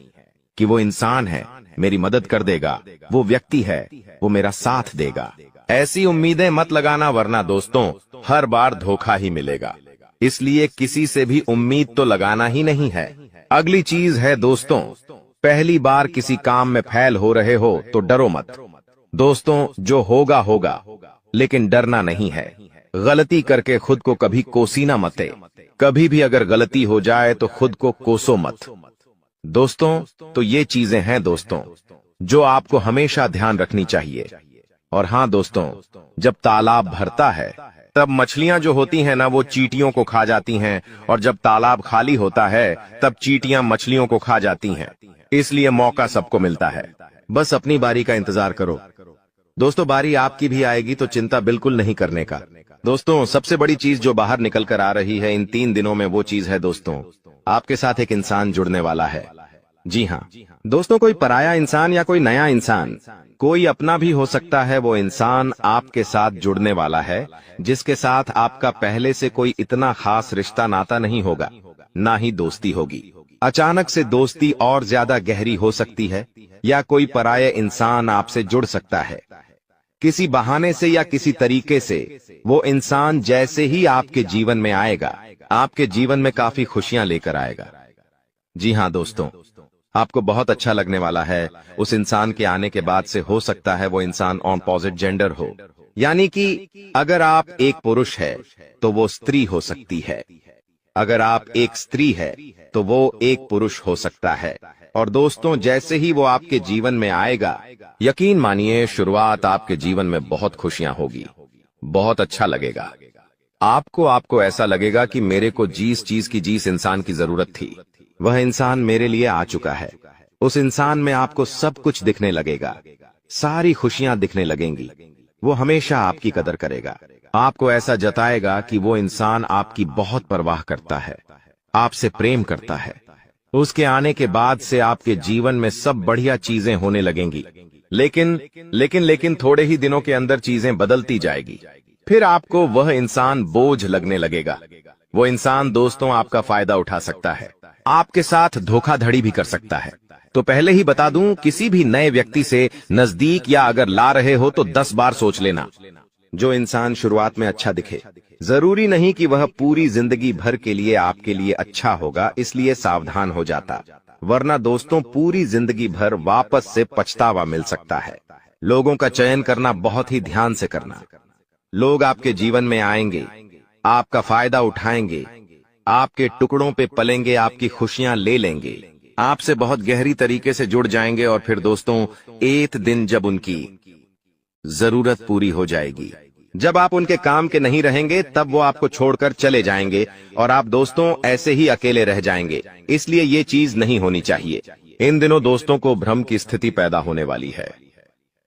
कि वो इंसान है मेरी मदद कर देगा, वो व्यक्ति है वो मेरा साथ देगा। ऐसी उम्मीदें मत लगाना, वरना दोस्तों हर बार धोखा ही मिलेगा। इसलिए किसी से भी उम्मीद तो लगाना ही नहीं है। अगली चीज है दोस्तों, पहली बार किसी काम में फेल हो रहे हो तो डरो मत। दोस्तों जो होगा होगा, लेकिन डरना नहीं है। गलती करके खुद को कभी कोसीना मत। कभी भी अगर गलती हो जाए तो खुद को कोसो मत। दोस्तों तो ये चीजें हैं दोस्तों जो आपको हमेशा ध्यान रखनी चाहिए। और हाँ दोस्तों, जब तालाब भरता है तब मछलियां जो होती हैं ना, वो चींटियों को खा जाती हैं, और जब तालाब खाली होता है तब चींटियां मछलियों को खा जाती हैं। इसलिए मौका सबको मिलता है, बस अपनी बारी का इंतजार करो। दोस्तों बारी आपकी भी आएगी, तो चिंता बिल्कुल नहीं करने का। दोस्तों सबसे बड़ी चीज जो बाहर निकल कर आ रही है इन 3 दिनों में, वो चीज है दोस्तों, आपके साथ एक इंसान जुड़ने वाला है। जी हाँ दोस्तों, कोई पराया इंसान या कोई नया इंसान, कोई अपना भी हो सकता है। वो इंसान आपके साथ जुड़ने वाला है जिसके साथ आपका पहले से कोई इतना खास रिश्ता नाता नहीं होगा, ना ही दोस्ती होगी। अचानक से दोस्ती और ज्यादा गहरी हो सकती है, या कोई पराया इंसान आपसे जुड़ सकता है किसी बहाने से या किसी तरीके से। वो इंसान जैसे ही आपके जीवन में आएगा, आपके जीवन में काफी खुशियां लेकर आएगा। जी हाँ दोस्तों, आपको बहुत अच्छा लगने वाला है। उस इंसान के आने के बाद से हो सकता है वो इंसान ऑपोजिट जेंडर हो, यानी कि अगर आप एक पुरुष है तो वो स्त्री हो सकती है, अगर आप एक स्त्री है तो वो एक पुरुष हो सकता है। और दोस्तों जैसे ही वो आपके जीवन में आएगा, यकीन मानिए शुरुआत आपके जीवन में बहुत खुशियां होगी, बहुत अच्छा लगेगा। आपको ऐसा लगेगा कि मेरे को जिस इंसान की जरूरत थी वह इंसान मेरे लिए आ चुका है। उस इंसान में आपको सब कुछ दिखने लगेगा, सारी खुशियां दिखने लगेंगी। वो हमेशा आपकी कदर करेगा, आपको ऐसा जताएगा कि वो इंसान आपकी बहुत परवाह करता है, आपसे प्रेम करता है। उसके आने के बाद से आपके जीवन में सब बढ़िया चीजें होने लगेंगी। लेकिन थोड़े ही दिनों के अंदर चीजें बदलती जाएगी। फिर आपको वह इंसान बोझ लगने लगेगा। वो इंसान दोस्तों आपका फायदा उठा सकता है, आपके साथ धोखाधड़ी भी कर सकता है। तो पहले ही बता दूं, किसी भी नए व्यक्ति से नजदीक या अगर ला रहे हो तो 10 बार सोच लेना। जो इंसान शुरुआत में अच्छा दिखे, जरूरी नहीं कि वह पूरी जिंदगी भर के लिए आपके लिए अच्छा होगा, इसलिए सावधान हो जाता, वरना दोस्तों पूरी जिंदगी भर वापस से पछतावा मिल सकता है। लोगों का चयन करना बहुत ही ध्यान से करना। लोग आपके जीवन में आएंगे, आपका फायदा उठाएंगे, आपके टुकड़ों पे पलेंगे, आपकी खुशियां ले लेंगे, आपसे बहुत गहरी तरीके से जुड़ जाएंगे। और फिर दोस्तों एक दिन जब उनकी जरूरत पूरी हो जाएगी, जब आप उनके काम के नहीं रहेंगे, तब वो आपको छोड़कर चले जाएंगे और आप दोस्तों ऐसे ही अकेले रह जाएंगे। इसलिए ये चीज नहीं होनी चाहिए। इन दिनों दोस्तों को भ्रम की स्थिति पैदा होने वाली है।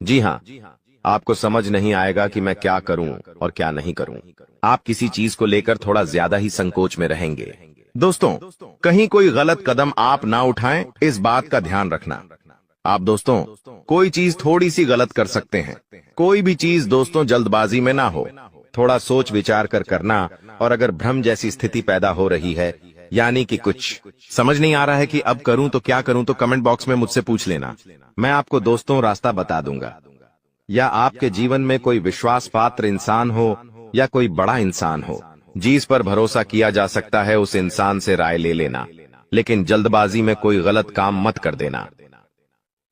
जी हाँ, आपको समझ नहीं आएगा कि मैं क्या करूं और क्या नहीं करूं। आप किसी चीज को लेकर थोड़ा ज्यादा ही संकोच में रहेंगे। दोस्तों कहीं कोई गलत कदम आप ना उठाएं, इस बात का ध्यान रखना। आप दोस्तों कोई चीज थोड़ी सी गलत कर सकते हैं। कोई भी चीज दोस्तों जल्दबाजी में ना हो, थोड़ा सोच विचार कर करना। और अगर भ्रम जैसी स्थिति पैदा हो रही है, यानी कि कुछ समझ नहीं आ रहा है कि अब करूं तो क्या करूं, तो कमेंट बॉक्स में मुझसे पूछ लेना, मैं आपको दोस्तों रास्ता बता दूंगा। या आपके जीवन में कोई विश्वास पात्र इंसान हो या कोई बड़ा इंसान हो जिस पर भरोसा किया जा सकता है, उस इंसान से राय ले लेना, लेकिन जल्दबाजी में कोई गलत काम मत कर देना।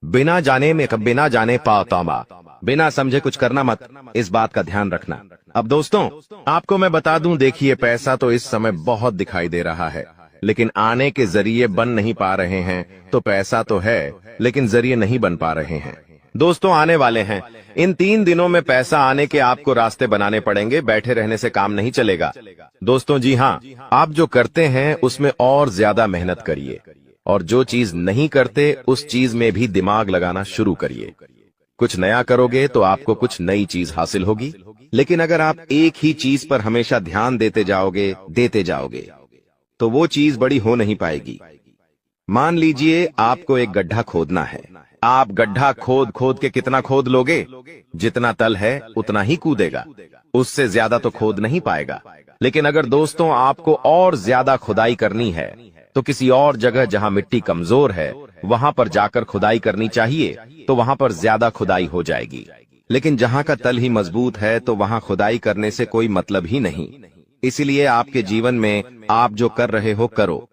बिना जाने पाओ, बिना समझे कुछ करना मत, इस बात का ध्यान रखना। अब दोस्तों, आपको मैं बता दूं, देखिए पैसा तो इस समय बहुत दिखाई दे रहा है, लेकिन आने के जरिए बन नहीं पा रहे हैं। तो पैसा तो है, लेकिन जरिए नहीं बन पा रहे हैं। दोस्तों आने वाले हैं, इन 3 दिनों में पैसा आने के आपको रास्ते बनाने पड़ेंगे, बैठे रहने से काम नहीं चलेगा। दोस्तों जी हाँ, आप जो करते हैं उसमें और ज्यादा मेहनत करिए, और जो चीज नहीं करते उस चीज में भी दिमाग लगाना शुरू करिए। कुछ नया करोगे तो आपको कुछ नई चीज हासिल होगी, लेकिन अगर आप एक ही चीज पर हमेशा ध्यान देते जाओगे तो वो चीज बड़ी हो नहीं पाएगी। मान लीजिए आपको एक गड्ढा खोदना है, आप गड्ढा खोद के कितना खोद लोगे? जितना तल है उतना ही कूदेगा, उससे ज्यादा तो खोद नहीं पाएगा। लेकिन अगर दोस्तों आपको और ज्यादा खुदाई करनी है तो किसी और जगह जहां मिट्टी कमजोर है वहां पर जाकर खुदाई करनी चाहिए, तो वहां पर ज्यादा खुदाई हो जाएगी। लेकिन जहां का तल ही मजबूत है तो वहां खुदाई करने से कोई मतलब ही नहीं। इसीलिए आपके जीवन में आप जो कर रहे हो करो,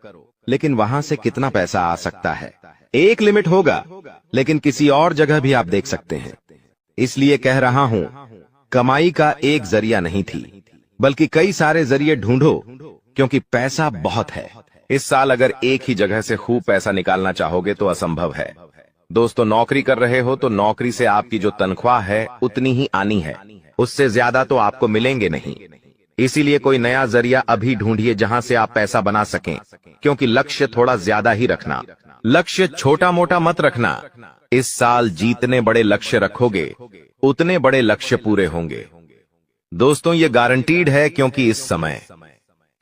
लेकिन वहां से कितना पैसा आ सकता है, एक लिमिट होगा, लेकिन किसी और जगह भी आप देख सकते हैं। इसलिए कह रहा हूं, कमाई का एक जरिया नहीं थी, बल्कि कई सारे जरिए ढूंढो, क्योंकि पैसा बहुत है। इस साल अगर एक ही जगह से खूब पैसा निकालना चाहोगे तो असंभव है। दोस्तों नौकरी कर रहे हो तो नौकरी से आपकी जो तनख्वाह है उतनी ही आनी है, उससे ज्यादा तो आपको मिलेंगे नहीं। इसीलिए कोई नया जरिया अभी ढूंढिए जहां से आप पैसा बना सकें, क्योंकि लक्ष्य थोड़ा ज्यादा ही रखना, लक्ष्य छोटा मोटा मत रखना। इस साल जितने बड़े लक्ष्य रखोगे उतने बड़े लक्ष्य पूरे होंगे। दोस्तों ये गारंटीड है, क्योंकि इस समय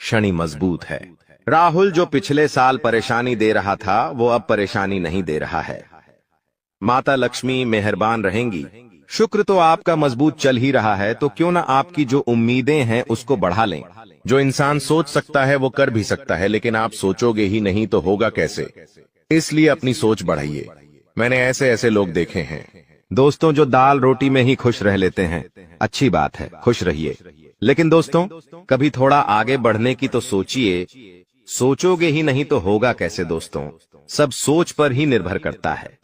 शनि मजबूत है। राहुल जो पिछले साल परेशानी दे रहा था वो अब परेशानी नहीं दे रहा है। माता लक्ष्मी मेहरबान रहेंगी। शुक्र तो आपका मजबूत चल ही रहा है, तो क्यों ना आपकी जो उम्मीदें हैं उसको बढ़ा लें। जो इंसान सोच सकता है वो कर भी सकता है, लेकिन आप सोचोगे ही नहीं तो होगा कैसे? इसलिए अपनी सोच बढ़ाइए। मैंने ऐसे ऐसे लोग देखे हैं दोस्तों जो दाल रोटी में ही खुश रह लेते हैं। अच्छी बात है, खुश रहिए, लेकिन दोस्तों कभी थोड़ा आगे बढ़ने की तो सोचिए। सोचोगे ही नहीं तो होगा कैसे? दोस्तों सब सोच पर ही निर्भर करता है।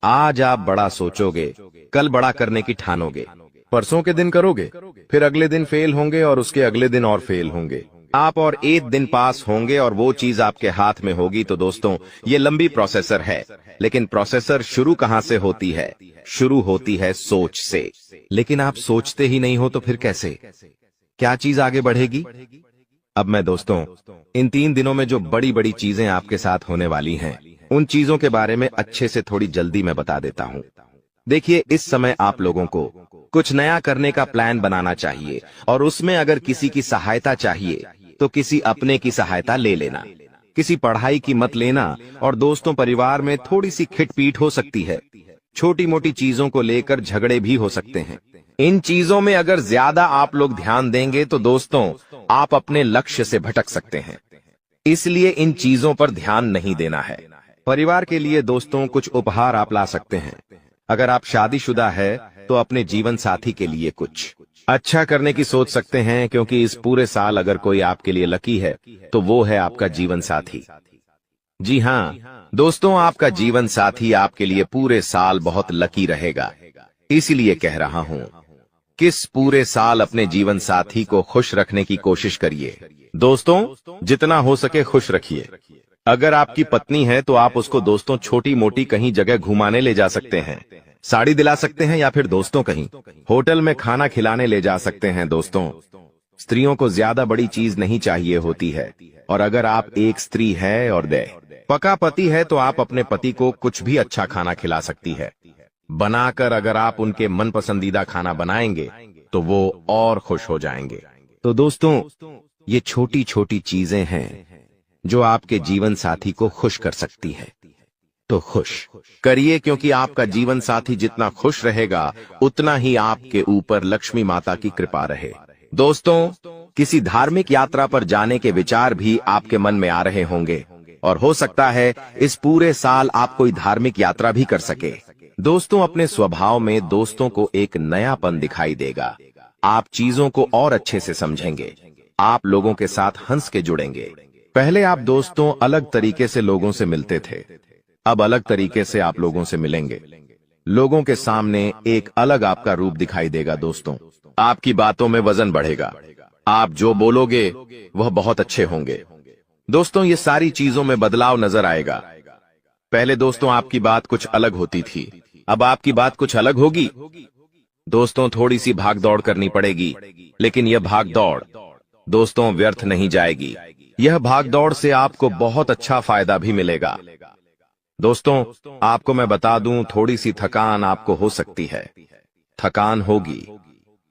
आज आप बड़ा सोचोगे, कल बड़ा करने की ठानोगे, परसों के दिन करोगे, फिर अगले दिन फेल होंगे और उसके अगले दिन और फेल होंगे। आप और एक दिन पास होंगे और वो चीज आपके हाथ में होगी। तो दोस्तों ये लंबी प्रोसेसर है, लेकिन प्रोसेसर शुरू कहां से होती है? शुरू होती है सोच से। लेकिन आप सोचते ही नहीं हो तो फिर कैसे, क्या चीज आगे बढ़ेगी? अब मैं दोस्तों इन 3 दिनों में जो बड़ी बड़ी चीजें आपके साथ होने वाली हैं, उन चीजों के बारे में अच्छे से थोड़ी जल्दी मैं बता देता हूं। देखिए इस समय आप लोगों को कुछ नया करने का प्लान बनाना चाहिए, और उसमें अगर किसी की सहायता चाहिए तो किसी अपने की सहायता ले लेना, किसी पढ़ाई की मत लेना। और दोस्तों परिवार में थोड़ी सी खिटपीट हो सकती है, छोटी मोटी चीजों को लेकर झगड़े भी हो सकते हैं। इन चीजों में अगर ज्यादा आप लोग ध्यान देंगे तो दोस्तों आप अपने लक्ष्य से भटक सकते हैं। इसलिए इन चीजों पर ध्यान नहीं देना है। परिवार के लिए दोस्तों कुछ उपहार आप ला सकते हैं। अगर आप शादीशुदा है तो अपने जीवन साथी के लिए कुछ अच्छा करने की सोच सकते हैं, क्योंकि इस पूरे साल अगर कोई आपके लिए लकी है तो वो है आपका जीवन साथी। जी हाँ दोस्तों, आपका जीवन साथी आपके लिए पूरे साल बहुत लकी रहेगा। इसीलिए कह रहा हूं, किस पूरे साल अपने जीवन साथी को खुश रखने की कोशिश करिए। दोस्तों जितना हो सके खुश रखिए। अगर आपकी पत्नी है तो आप उसको दोस्तों छोटी मोटी कहीं जगह घुमाने ले जा सकते हैं, साड़ी दिला सकते हैं, या फिर दोस्तों कहीं होटल में खाना खिलाने ले जा सकते हैं। दोस्तों स्त्रियों को ज्यादा बड़ी चीज नहीं चाहिए होती है, और अगर आप एक स्त्री है और पका पति है तो आप अपने पति को कुछ भी अच्छा खाना खिला सकती है बनाकर। अगर आप उनके मन पसंदीदा खाना बनाएंगे तो वो और खुश हो जाएंगे। तो दोस्तों ये छोटी छोटी चीजें हैं जो आपके जीवन साथी को खुश कर सकती है, तो खुश करिए, क्योंकि आपका जीवन साथी जितना खुश रहेगा उतना ही आपके ऊपर लक्ष्मी माता की कृपा रहे। दोस्तों किसी धार्मिक यात्रा पर जाने के विचार भी आपके मन में आ रहे होंगे, और हो सकता है इस पूरे साल आप कोई धार्मिक यात्रा भी कर सके। दोस्तों अपने स्वभाव में दोस्तों को एक नयापन दिखाई देगा। आप चीजों को और अच्छे से समझेंगे, आप लोगों के साथ हंस के जुड़ेंगे। पहले आप दोस्तों अलग तरीके से लोगों से मिलते थे, अब अलग तरीके से आप लोगों से मिलेंगे। लोगों के सामने एक अलग आपका रूप दिखाई देगा दोस्तों। आपकी बातों में वजन बढ़ेगा। आप जो बोलोगे वह बहुत अच्छे होंगे। दोस्तों, ये सारी चीजों में बदलाव नजर आएगा। पहले दोस्तों आपकी बात कुछ अलग होती थी, अब आपकी बात कुछ अलग होगी। दोस्तों, थोड़ी सी भाग दौड़ करनी पड़ेगी, लेकिन यह भाग दौड़ दोस्तों व्यर्थ नहीं जाएगी। यह भाग दौड़ से आपको बहुत अच्छा फायदा भी मिलेगा। दोस्तों, आपको मैं बता दूं, थोड़ी सी थकान आपको हो सकती है, थकान होगी।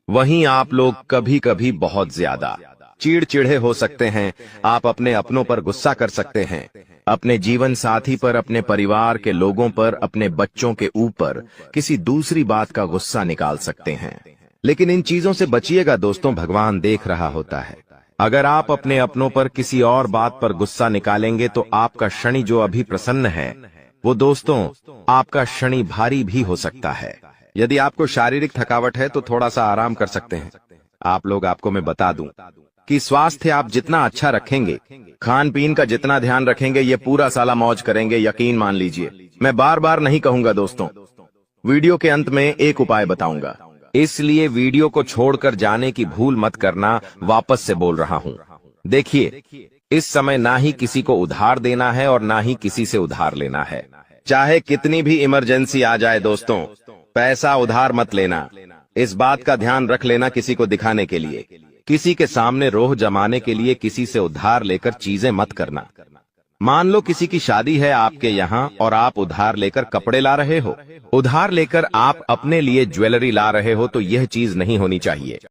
वहीं आप लोग कभी कभी बहुत ज्यादा चिड़चिड़े हो सकते हैं। आप अपने अपनों पर गुस्सा कर सकते हैं, अपने जीवन साथी पर, अपने परिवार के लोगों पर, अपने बच्चों के ऊपर किसी दूसरी बात का गुस्सा निकाल सकते हैं। लेकिन इन चीजों से बचिएगा दोस्तों, भगवान देख रहा होता है। अगर आप अपने अपनों पर किसी और बात पर गुस्सा निकालेंगे तो आपका शनि जो अभी प्रसन्न है वो दोस्तों आपका शनि भारी भी हो सकता है। यदि आपको शारीरिक थकावट है तो थोड़ा सा आराम कर सकते हैं आप लोग। आपको मैं बता दूं कि स्वास्थ्य आप जितना अच्छा रखेंगे, खान पीन का जितना ध्यान रखेंगे, ये पूरा साला मौज करेंगे, यकीन मान लीजिए। मैं बार बार नहीं कहूंगा दोस्तों, वीडियो के अंत में एक उपाय बताऊंगा, इसलिए वीडियो को छोड़कर जाने की भूल मत करना। वापस से बोल रहा हूं, देखिए, इस समय ना ही किसी को उधार देना है और ना ही किसी से उधार लेना है। चाहे कितनी भी इमरजेंसी आ जाए दोस्तों, पैसा उधार मत लेना। इस बात का ध्यान रख लेना, किसी को दिखाने के लिए, किसी के सामने रोह जमाने के लिए किसी से उधार लेकर चीजें मत करना। मान लो किसी की शादी है आपके यहाँ और आप उधार लेकर कपड़े ला रहे हो, उधार लेकर आप अपने लिए ज्वेलरी ला रहे हो, तो यह चीज नहीं होनी चाहिए।